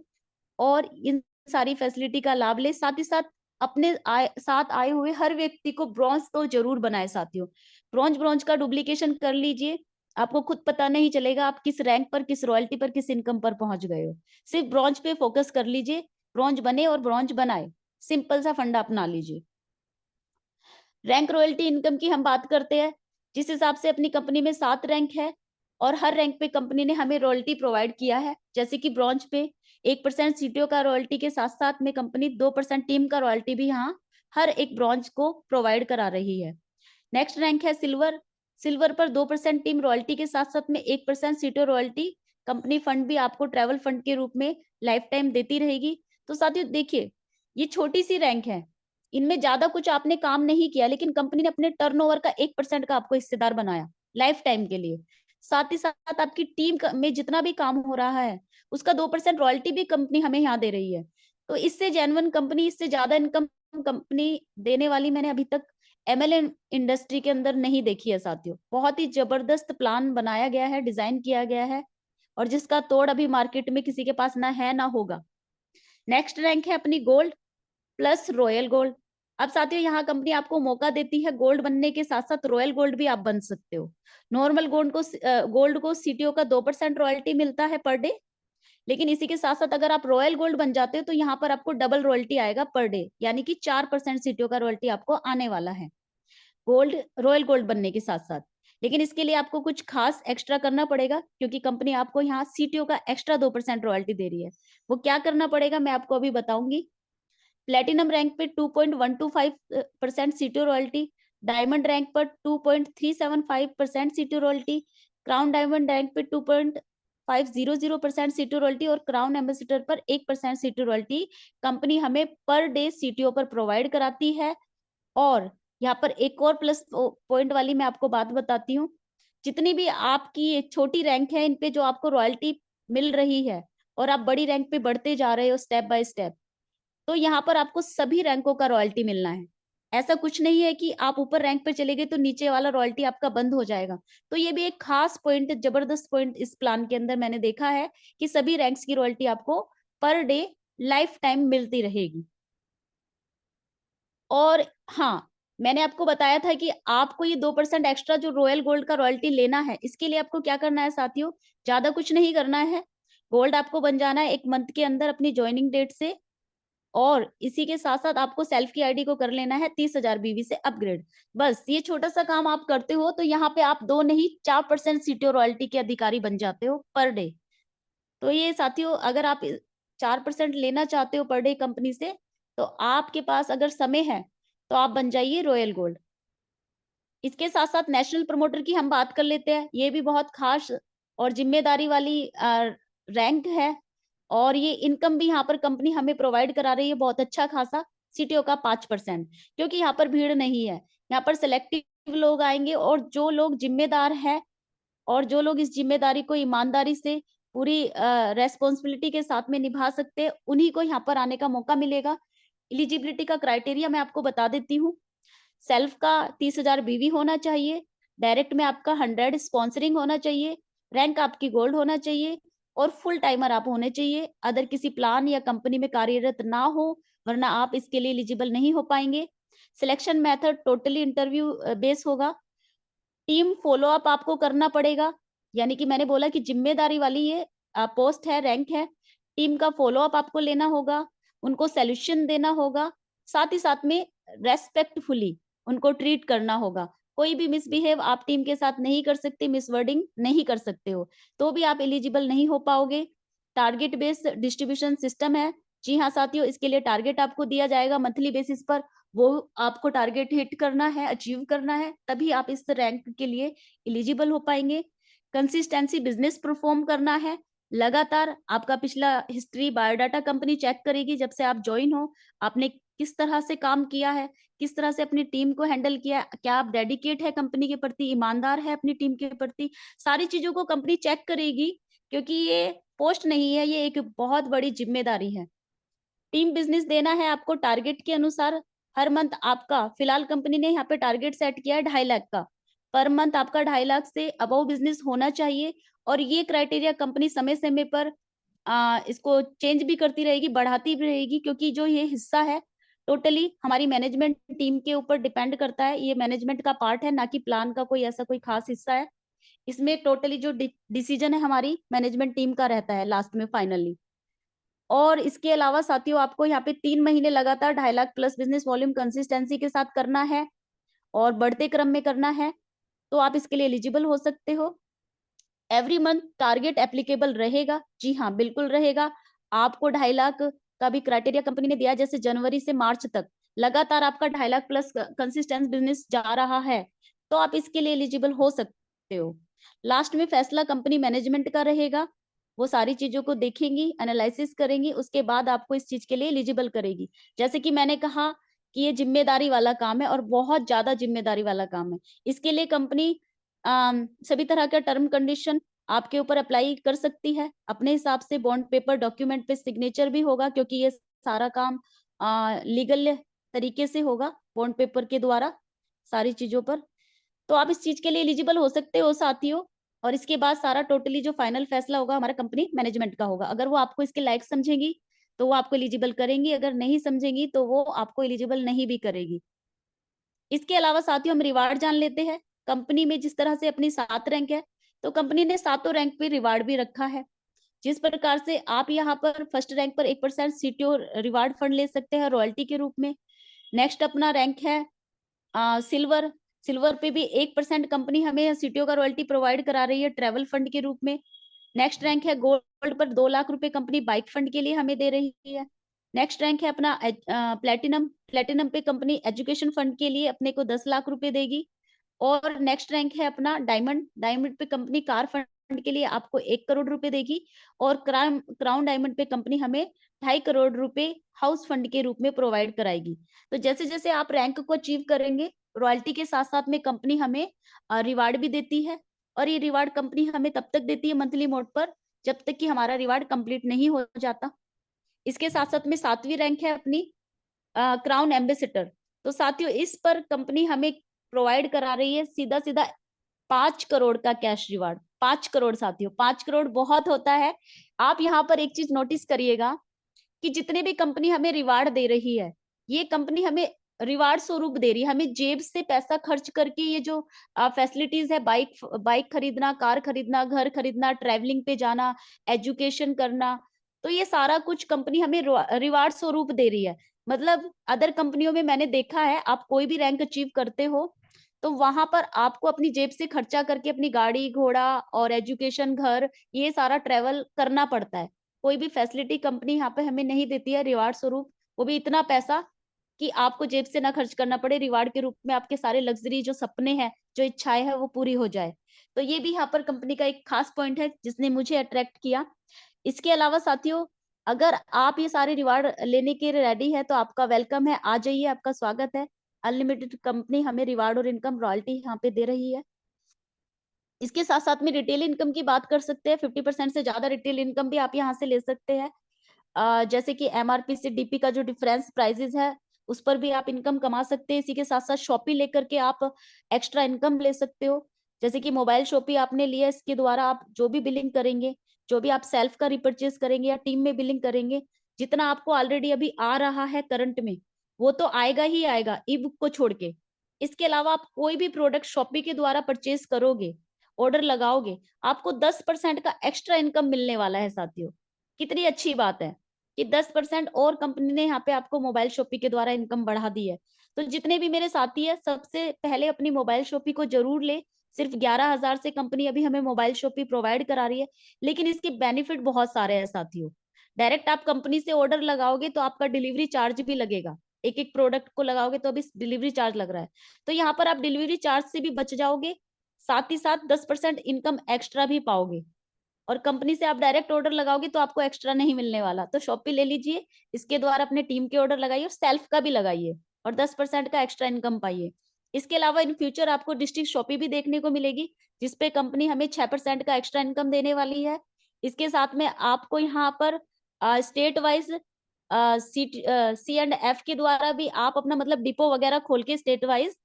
और इन सारी फैसिलिटी का लाभ ले। साथ ही साथ अपने साथ आए हुए हर व्यक्ति को ब्रॉन्ज तो जरूर बनाए साथियों। ब्रॉन्ज का डुप्लीकेशन कर लीजिए, आपको खुद पता नहीं चलेगा आप किस रैंक पर, किस रॉयल्टी पर, किस इनकम पर पहुंच गए हो। सिर्फ ब्रॉन्ज पे फोकस कर लीजिए, ब्रॉन्ज बने और ब्रॉन्ज बनाए, सिंपल सा फंडा अपना लीजिए। रैंक रॉयल्टी इनकम की हम बात करते हैं, जिस हिसाब से अपनी कंपनी में 7 रैंक है और हर रैंक पे कंपनी ने हमें रॉयल्टी प्रोवाइड किया है। जैसे कि ब्रॉन्ज पे 1% सीटीओ का रॉयल्टी के साथ साथ में कंपनी 2% टीम का रॉयल्टी भी यहाँ हर एक ब्रॉन्ज को प्रोवाइड करा रही है। नेक्स्ट रैंक है सिल्वर, सिल्वर पर 2% टीम रॉयल्टी के साथ साथ में 1% सीटीओ रॉयल्टी कंपनी फंड भी आपको ट्रेवल फंड के रूप में लाइफ टाइम देती रहेगी। तो साथियों देखिए, ये छोटी सी रैंक है, इनमें ज्यादा कुछ आपने काम नहीं किया, लेकिन कंपनी ने अपने टर्नओवर का 1% का आपको हिस्सेदार बनाया लाइफ टाइम के लिए। साथ ही साथ आपकी टीम में जितना भी काम हो रहा है उसका 2% रॉयल्टी भी कंपनी हमें यहाँ दे रही है। तो इससे जेन्युइन कंपनी, इससे ज्यादा इनकम कंपनी देने वाली मैंने अभी तक एमएलएम इंडस्ट्री के अंदर नहीं देखी है साथियों। बहुत ही जबरदस्त प्लान बनाया गया है, डिजाइन किया गया है और जिसका तोड़ अभी मार्केट में किसी के पास ना है ना होगा। नेक्स्ट रैंक है अपनी गोल्ड प्लस रॉयल गोल्ड। अब साथियों यहाँ कंपनी आपको मौका देती है गोल्ड बनने के साथ साथ रॉयल गोल्ड भी आप बन सकते हो। नॉर्मल गोल्ड को सीटीओ का 2% रॉयल्टी मिलता है पर डे, लेकिन इसी के साथ साथ अगर आप रॉयल गोल्ड बन जाते हो तो यहाँ पर आपको डबल रॉयल्टी आएगा पर डे, यानी कि 4% सीटीओ का रॉयल्टी आपको आने वाला है गोल्ड, रॉयल गोल्ड बनने के साथ साथ। लेकिन इसके लिए आपको कुछ खास एक्स्ट्रा करना पड़ेगा, क्योंकि कंपनी आपको यहाँ सीटीओ का एक्स्ट्रा 2% रॉयल्टी दे रही है। वो क्या करना पड़ेगा मैं आपको अभी बताऊंगी। प्लेटिनम रैंक पे 2.125% सीटीओ रॉयल्टी, डायमंड रैंक पर 2.375% CTO royalty, crown diamond rank पे 2.500% सीटीओ रॉयल्टी और क्राउन एम्बेसडर पर 1% सीटीओ रॉयल्टी कंपनी हमें पर डे सीटीओ पर प्रोवाइड कराती है। और यहाँ पर एक और प्लस पॉइंट वाली मैं आपको बात बताती हूँ। जितनी भी आपकी एक छोटी रैंक है, इन पे जो आपको रॉयल्टी मिल रही है और आप बड़ी रैंक पे बढ़ते जा रहे हो स्टेप बाय स्टेप, तो यहाँ पर आपको सभी रैंकों का रॉयल्टी मिलना है। ऐसा कुछ नहीं है कि आप ऊपर रैंक पे चले गए तो नीचे वाला रॉयल्टी आपका बंद हो जाएगा। तो ये भी एक खास पॉइंट, जबरदस्त पॉइंट इस प्लान के अंदर मैंने देखा है कि सभी रैंक्स की रॉयल्टी आपको पर डे लाइफ टाइम मिलती रहेगी। और हाँ, मैंने आपको बताया था कि आपको ये 2% एक्स्ट्रा जो रॉयल गोल्ड का रॉयल्टी लेना है, इसके लिए आपको क्या करना है साथियों, ज़्यादा कुछ नहीं करना है। गोल्ड आपको बन जाना है 1 मंथ के अंदर अपनी जॉइनिंग डेट से, और इसी के साथ-साथ आपको सेल्फ की आईडी को कर लेना है 30,000 बीवी से अपग्रेड। बस ये छोटा-सा काम आप करते हो तो यहाँ पे आप 2 नहीं 4% सीटीओ रॉयल्टी के अधिकारी बन जाते हो पर डे। तो ये साथियों, अगर आप 4% लेना चाहते हो पर डे कंपनी से, तो आपके पास अगर समय है, तो आप बन जाइए रॉयल गोल्ड। इसके साथ-साथ नेशनल प्रमोटर की हम बात कर लेते हैं। ये भी बहुत खास और ज़िम्मेदारी वाली रैंक है, और ये इनकम भी यहाँ पर कंपनी हमें प्रोवाइड करा रही है बहुत अच्छा खासा, सीटीओ का 5%, क्योंकि यहाँ पर भीड़ नहीं है। यहाँ पर सिलेक्टिव लोग आएँगे, और जो लोग ज़िम्मेदार हैं और जो लोग इस ज़िम्मेदारी को ईमानदारी से पूरी रिस्पॉन्सिबिलिटी के साथ में निभा सकते हैं, उन्हीं को यहाँ पर आने का मौका मिलेगा। एलिजिबिलिटी का क्राइटेरिया मैं आपको बता देती हूँ। सेल्फ का 30,000 बीवी होना चाहिए, डायरेक्ट में आपका 100 स्पॉन्सरिंग होना चाहिए, रैंक आपकी गोल्ड होना चाहिए, और फुल टाइमर आप होने चाहिए। अदर किसी प्लान या कंपनी में कार्यरत ना हो, वरना आप इसके लिए एलिजिबल नहीं हो पाएँगे। Selection method totally interview base होगा। टीम फ़ॉलो अप आपको करना पड़ेगा, यानी कि मैंने बोला कि ज़िम्मेदारी वाली ये पोस्ट है, रैंक है। टीम का फ़ॉलो अप आपको लेना होगा, उनको सॉल्यूशन देना होगा, साथ ही साथ में रेस्पेक्टफुली उनको ट्रीट करना होगा। कोई भी मिसबिहेव आप टीम के साथ नहीं कर सकते, मिसवर्डिंग नहीं कर सकते हो, तो भी आप एलिजिबल नहीं हो पाओगे। टारगेट बेस्ड डिस्ट्रीब्यूशन सिस्टम है। जी हाँ साथियों, इसके लिए टारगेट आपको दिया जाएगा मंथली बेसिस पर, वो आपको टारगेट हिट करना है, अचीव करना है, तभी आप इस रैंक के लिए एलिजिबल हो पाएँगे। कंसिस्टेंसी बिज़नेस परफ़ॉर्म करना है, लगातार आपका पिछला हिस्ट्री बायोडाटा कंपनी चेक करेगी जब से आप जॉइन हो, आपने किस तरह से काम किया है, किस तरह से अपनी टीम को हैंडल किया है, क्या आप डेडिकेट है कंपनी के प्रति, ईमानदार है अपनी टीम के प्रति, सारी चीज़ों को कंपनी चेक करेगी, क्योंकि ये पोस्ट नहीं है, ये एक बहुत बड़ी ज़िम्मेदारी है। टीम बिज़नेस देना है आपको टारगेट के अनुसार। हर मंथ आपका, फिलहाल कंपनी ने यहाँ पे टारगेट सेट किया है 2.5 लाख का। पर मंथ आपका 2.5 लाख से अबव बिज़नेस होना चाहिए, और ये क्राइटेरिया कंपनी समय-समय पर इसको चेंज भी करती रहेगी, बढ़ाती भी रहेगी, क्योंकि जो ये हिस्सा है टोटली हमारी मैनेजमेंट टीम के ऊपर डिपेंड करता है। ये मैनेजमेंट का पार्ट है, ना कि प्लान का कोई ऐसा कोई खास हिस्सा है। इसमें टोटली जो डिसीजन है हमारी मैनेजमेंट टीम का रहता है लास्ट में फाइनली। और इसके अलावा साथियों, आपको यहाँ पे 3 महीने लगातार 2.5 lakh plus business volume consistency के साथ करना है, और बढ़ते क्रम में करना है, तो आप इसके लिए एलिजिबल हो सकते हो। एवरी मंथ टारगेट एप्लीकेबल रहेगा। जी हाँ, बिल्कुल रहेगा। आपको 2.5 लाख का भी क्राइटेरिया कंपनी ने दिया है, जैसे जनवरी से मार्च तक लगातार आपका 2.5 लाख प्लस कंसिस्टेंट बिज़नेस जा रहा है, तो आप इसके लिए एलिजिबल हो सकते हो। लास्ट में फैसला कंपनी मैनेजमेंट का रहेगा। वो सारी चीज़ों को देखेंगी, एनालिसिस करेंगी, उसके बाद आपको इस चीज़ के लिए एलिजिबल करेगी। जैसे कि मैंने कहा कि ये ज़िम्मेदारी वाला काम है, और बहुत ज़्यादा ज़िम्मेदारी वाला काम है। इसके लिए कंपनी सभी तरह का टर्म कंडीशन आपके ऊपर अप्लाई कर सकती है। अपने हिसाब से बॉन्ड पेपर डॉक्यूमेंट पे सिग्नेचर भी होगा, क्योंकि ये सारा काम लीगल तरीके से होगा बॉन्ड पेपर के द्वारा सारी चीज़ों पर। तो आप इस चीज़ के लिए एलिजिबल हो सकते हो साथियों, और इसके बाद सारा टोटली जो फाइनल फैसला होगा हमारा कंपनी मैनेजमेंट का होगा। अगर वो आपको इसके लायक समझेंगी, तो वो आपको एलिजिबल करेंगी, अगर नहीं समझेंगी, तो वो आपको एलिजिबल नहीं भी करेगी। इसके अलावा साथियों, हम रिवार्ड जान लेते हैं। कंपनी में जिस तरह से अपनी 7 रैंक है, तो कंपनी ने सातों रैंक पे रिवार्ड भी रखा है। जिस प्रकार से आप यहाँ पर फर्स्ट रैंक पर 1% सीटीओ रिवार्ड फंड ले सकते हैं रॉयल्टी के रूप में। नेक्स्ट अपना रैंक है सिल्वर। सिल्वर पे भी 1% कंपनी हमें सीटीओ का रॉयल्टी प्रोवाइड करा रही है ट्रैवल फंड के रूप में। नेक्स्ट रैंक है गोल्ड पर 2 लाख रुपए कंपनी बाइक फंड के लिए हमें दे रही है। नेक्स्ट रैंक है अपना प्लेटिनम। प्लेटिनम पे कंपनी एजुकेशन फंड के लिए अपने को 10 लाख रुपए देगी। और नेक्स्ट रैंक है अपना डायमंड। डायमंड पे कंपनी कार फंड फंड के लिए आपको 1 करोड़ रुपए देगी और क्राउन डायमंड पे कंपनी हमें 2.5 करोड़ रुपए हाउस फंड के रूप में प्रोवाइड कराएगी। तो जैसे जैसे आप रैंक को अचीव करेंगे, रॉयल्टी के साथ साथ में कंपनी हमें रिवार्ड भी देती है, और ये रिवार्ड कंपनी हमें तब तक देती है मंथली मोड पर जब तक कि हमारा रिवार्ड कंप्लीट नहीं हो जाता। इसके साथ साथ में 7वीं रैंक है अपनी क्राउन एम्बेसडर। तो साथियों, इस पर कंपनी हमें प्रोवाइड करा रही है सीधा सीधा 5 करोड़ का कैश रिवार्ड। 5 करोड़ साथियों, 5 करोड़ बहुत होता है। आप यहाँ पर एक चीज नोटिस करिएगा कि जितने भी कंपनी हमें रिवार्ड दे रही है, ये कंपनी हमें रिवार्ड स्वरूप दे रही है, हमें जेब से पैसा खर्च करके ये जो फैसिलिटीज है, बाइक खरीदना, कार खरीदना, घर खरीदना, ट्रैवलिंग पे जाना, एजुकेशन करना, तो ये सारा कुछ कंपनी हमें रिवार्ड स्वरूप दे रही है। मतलब अदर कंपनियों में मैंने देखा है, आप कोई भी रैंक अचीव करते हो तो वहां पर आपको अपनी जेब से खर्चा करके अपनी गाड़ी घोड़ा और एजुकेशन, घर, ये सारा ट्रेवल करना पड़ता है। कोई भी फैसिलिटी कंपनी यहाँ पे हमें नहीं देती है रिवार्ड स्वरूप, वो भी इतना पैसा कि आपको जेब से ना खर्च करना पड़े, रिवार्ड के रूप में आपके सारे लग्जरी जो सपने हैं, जो इच्छाएं हैं, वो पूरी हो जाए। तो ये भी यहाँ पर कंपनी का एक खास पॉइंट है जिसने मुझे अट्रैक्ट किया। इसके अलावा साथियों, अगर आप ये सारे रिवार्ड लेने के रेडी है तो आपका वेलकम है, आ जाइए, आपका स्वागत है। अनलिमिटेड कंपनी हमें रिवार्ड और इनकम रॉयल्टी यहाँ पे दे रही है। इसके साथ साथ में रिटेल इनकम की बात कर सकते हैं। 50% से ज्यादा रिटेल इनकम भी आप यहाँ से ले सकते हैं। जैसे कि एमआरपी से डीपी का जो डिफरेंस प्राइसेस है, उस पर भी आप इनकम कमा सकते हैं। इसी के साथ साथ शॉपी लेकर के आप एक्स्ट्रा इनकम ले सकते हो। जैसे कि मोबाइल शॉपी आपने लिया, इसके द्वारा आप जो भी बिलिंग करेंगे, जो भी आप सेल्फ का रिपर्चेज करेंगे या टीम में बिलिंग करेंगे, जितना आपको ऑलरेडी अभी आ रहा है करंट में, वो तो आएगा ही आएगा ई बुक को छोड़ के। इसके अलावा आप कोई भी प्रोडक्ट शॉपी के द्वारा परचेज करोगे, ऑर्डर लगाओगे, आपको 10% का एक्स्ट्रा इनकम मिलने वाला है साथियों। कितनी अच्छी बात है कि 10% और कंपनी ने यहाँ पे आपको मोबाइल शॉपी के द्वारा इनकम बढ़ा दी है। तो जितने भी मेरे साथी है, सबसे पहले अपनी मोबाइल शॉपी को जरूर ले। सिर्फ 11,000 से कंपनी अभी हमें मोबाइल शॉपी प्रोवाइड करा रही है, लेकिन इसके बेनिफिट बहुत सारे हैं साथियों। डायरेक्ट आप कंपनी से ऑर्डर लगाओगे तो आपका डिलीवरी चार्ज भी लगेगा। एक एक प्रोडक्ट को लगाओगे तो अभी डिलीवरी चार्ज लग रहा है, तो यहाँ पर आप डिलीवरी चार्ज से भी बच जाओगे, साथ ही साथ 10% इनकम एक्स्ट्रा भी पाओगे। और कंपनी से आप डायरेक्ट ऑर्डर लगाओगे तो आपको एक्स्ट्रा नहीं मिलने वाला। तो शॉपी ले लीजिए, इसके द्वारा अपने टीम के ऑर्डर लगाइए और सेल्फ का भी लगाइए और 10% का एक्स्ट्रा इनकम पाइए। इसके अलावा इन फ्यूचर आपको डिस्ट्रिक्ट शॉपी भी देखने को मिलेगी, जिसपे कंपनी हमें 6% का एक्स्ट्रा इनकम देने वाली है। इसके साथ में आपको यहाँ पर स्टेट वाइज C&F के द्वारा भी आप अपना मतलब डिपो वगैरह खोल के स्टेट वाइज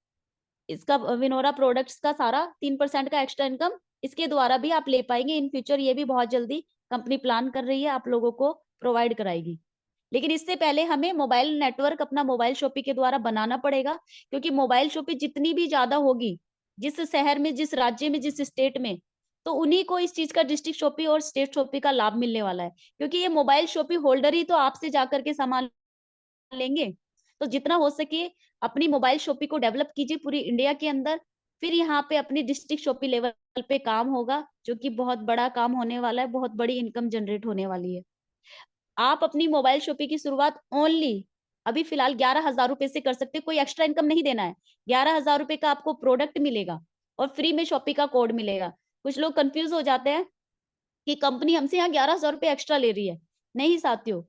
इसका विनोरा प्रोडक्ट्स का सारा 3% का एक्स्ट्रा इनकम इसके द्वारा भी आप ले पाएंगे इन फ्यूचर। ये भी बहुत जल्दी कंपनी प्लान कर रही है, आप लोगों को प्रोवाइड कराएगी। लेकिन इससे पहले हमें मोबाइल नेटवर्क अपना मोबाइल शॉपी के द्वारा बनाना पड़ेगा, क्योंकि मोबाइल शॉपी जितनी भी ज्यादा होगी, जिस शहर में, जिस राज्य में, जिस स्टेट में, तो उन्हीं को इस चीज का डिस्ट्रिक्ट शॉपी और स्टेट शॉपी का लाभ मिलने वाला है। क्योंकि ये मोबाइल शॉपी होल्डर ही तो आपसे जाकर के सामान लेंगे। तो जितना हो सके अपनी मोबाइल शॉपी को डेवलप कीजिए पूरी इंडिया के अंदर। फिर यहाँ पे अपनी डिस्ट्रिक्ट शॉपी लेवल पे काम होगा, जो कि बहुत बड़ा काम होने वाला है, बहुत बड़ी इनकम जनरेट होने वाली है। आप अपनी मोबाइल शॉपी की शुरुआत ओनली अभी फिलहाल 11,000 रुपए से कर सकते हैं। कोई एक्स्ट्रा इनकम नहीं देना है। 11,000 रुपए का आपको प्रोडक्ट मिलेगा और फ्री में शॉपी का कोड मिलेगा। कुछ लोग कंफ्यूज हो जाते हैं कि कंपनी हमसे यहाँ 11,000 रुपए एक्स्ट्रा ले रही है। नहीं साथियों,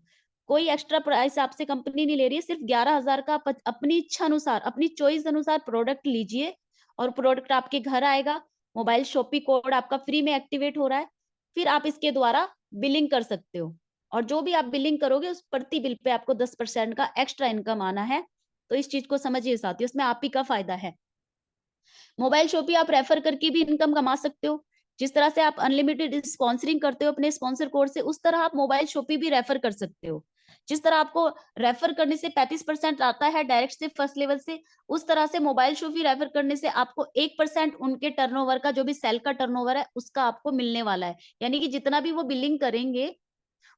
कोई एक्स्ट्रा प्राइस आपसे कंपनी नहीं ले रही है। सिर्फ 11,000 का अपनी इच्छा अनुसार, अपनी चॉइस अनुसार प्रोडक्ट लीजिए और प्रोडक्ट आपके घर आएगा। मोबाइल शॉपी कोड आपका फ्री में एक्टिवेट हो रहा है। फिर आप इसके द्वारा बिलिंग कर सकते हो, और जो भी आप बिलिंग करोगे उस प्रति बिल पे आपको 10% का एक्स्ट्रा इनकम आना है। तो इस चीज को समझिए साथियों, इसमें आप ही का फायदा है। मोबाइल शॉपी आप रेफर करके भी इनकम कमा सकते हो। जिस तरह से आप अनलिमिटेड स्पॉन्सरिंग करते हो अपने स्पॉन्सर कोड से, उस तरह आप मोबाइल शॉपी भी रेफर कर सकते हो। जिस तरह आपको रेफर करने से 35% आता है डायरेक्ट से फर्स्ट लेवल से, उस तरह से मोबाइल शॉपी रेफर करने से आपको 1% उनके टर्नओवर का, जो भी सेल का टर्नओवर है, उसका आपको मिलने वाला है। यानी कि जितना भी वो बिलिंग करेंगे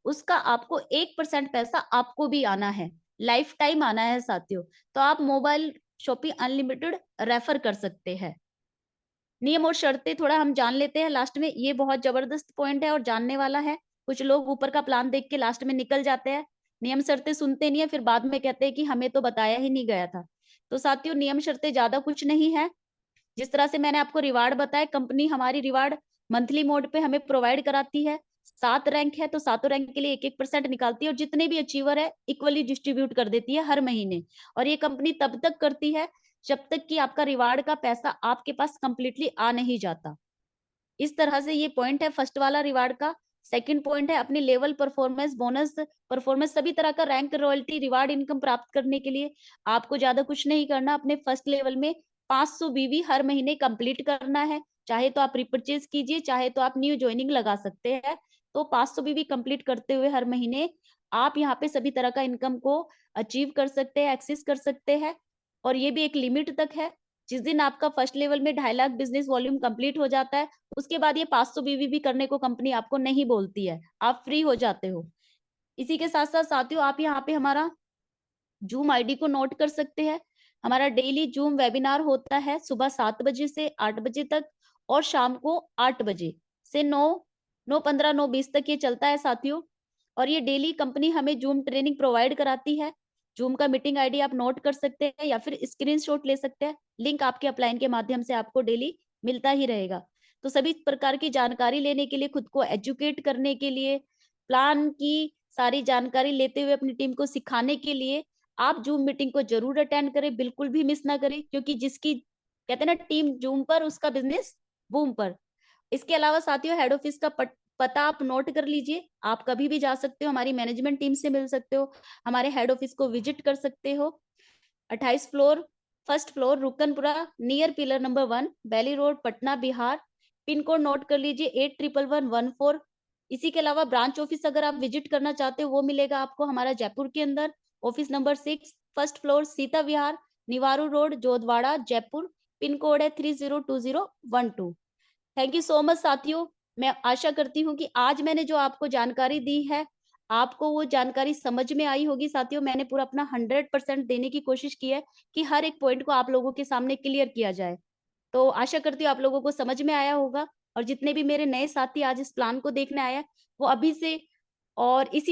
उसका आपको 1% पैसा आपको भी आना है, लाइफ टाइम आना है साथियों। तो आप मोबाइल शॉपी अनलिमिटेड रेफर कर सकते हैं। नियम और शर्तें थोड़ा हम जान लेते हैं लास्ट में। ये बहुत जबरदस्त पॉइंट है और जानने वाला है। कुछ लोग ऊपर का प्लान देख के लास्ट में निकल जाते हैं, नियम शर्तें सुनते नहीं है, फिर बाद में कहते हैं कि हमें तो बताया ही नहीं गया था। तो साथियों, नियम शर्तें ज्यादा कुछ नहीं है। जिस तरह से मैंने आपको रिवार्ड बताया, कंपनी हमारी रिवार्ड मंथली मोड पे हमें प्रोवाइड कराती है। 7 रैंक है तो सातों रैंक के लिए 1-1% निकालती है और जितने भी अचीवर है इक्वली डिस्ट्रीब्यूट कर देती है हर महीने। और ये कंपनी तब तक करती है जब तक कि आपका रिवार्ड का पैसा आपके पास कंप्लीटली आ नहीं जाता। इस तरह से ये पॉइंट है फर्स्ट वाला रिवार्ड का। सेकंड पॉइंट है अपनी लेवल परफॉर्मेंस, बोनस परफॉर्मेंस, सभी तरह का रैंक, रॉयल्टी, रिवार्ड इनकम प्राप्त करने के लिए आपको ज्यादा कुछ नहीं करना। अपने फर्स्ट लेवल में 500 बीवी हर महीने कंप्लीट करना है। चाहे तो आप रिपर्चेज कीजिए, चाहे तो आप न्यू ज्वाइनिंग लगा सकते हैं। तो 500 बीवी कंप्लीट करते हुए हर महीने आप यहाँ पे सभी तरह का इनकम को अचीव कर सकते हैं, एक्सेस कर सकते हैं। और ये भी एक लिमिट तक है। जिस दिन आपका फर्स्ट लेवल में 2.5 लाख बिजनेस वॉल्यूम कंप्लीट हो जाता है, उसके बाद ये 500 बीवी भी करने को कंपनी आपको नहीं बोलती है, आप फ्री हो जाते हो। इसी के साथ साथ साथियों, आप यहाँ पे हमारा जूम आईडी को नोट कर सकते हैं। हमारा डेली जूम वेबिनार होता है सुबह 7 बजे से 8 बजे तक और शाम को 8 बजे से 9:15 9:20 तक ये चलता है साथियों। और ये डेली कंपनी हमें जूम ट्रेनिंग प्रोवाइड कराती है। जूम का मीटिंग आईडी आप नोट कर सकते हैं या फिर स्क्रीनशॉट ले सकते हैं। लिंक आपके अपलाइन के माध्यम से आपको डेली मिलता ही रहेगा। तो सभी प्रकार की जानकारी लेने के लिए, खुद को एजुकेट करने के लिए, प्लान की सारी जानकारी लेते हुए अपनी टीम को सिखाने के लिए आप जूम मीटिंग को जरूर अटेंड करें, बिल्कुल भी मिस ना करें। क्योंकि जिसकी कहते हैं ना टीम जूम पर, उसका बिजनेस बूम पर। इसके अलावा साथियों, हेड ऑफिस का पता आप नोट कर लीजिए। आप कभी भी जा सकते हो, हमारी मैनेजमेंट टीम से मिल सकते हो, हमारे हेड ऑफिस को विजिट कर सकते हो। 28 floor, first floor, Rukanpura, near pillar number 1, Bailey road, Patna, Bihar. Pin code note कर लीजिए 811114। इसी के अलावा ब्रांच ऑफिस अगर आप विजिट करना चाहते हो, वो मिलेगा आपको हमारा जयपुर के अंदर, office number 6, first floor, Sita Vihar, Nivaru road, Jodhwada, Jaipur. Pin code है 302012। थैंक यू सो मच साथियों। मैं आशा करती हूँ कि आज मैंने जो आपको जानकारी दी है, आपको वो जानकारी समझ में आई होगी साथियों। मैंने पूरा अपना 100% देने की कोशिश की है कि हर एक पॉइंट को आप लोगों के सामने क्लियर किया जाए। तो आशा करती हूँ आप लोगों को समझ में आया होगा। और जितने भी मेरे नए साथी आज इस प्लान को देखने आए हैं, वो अभी से और इसी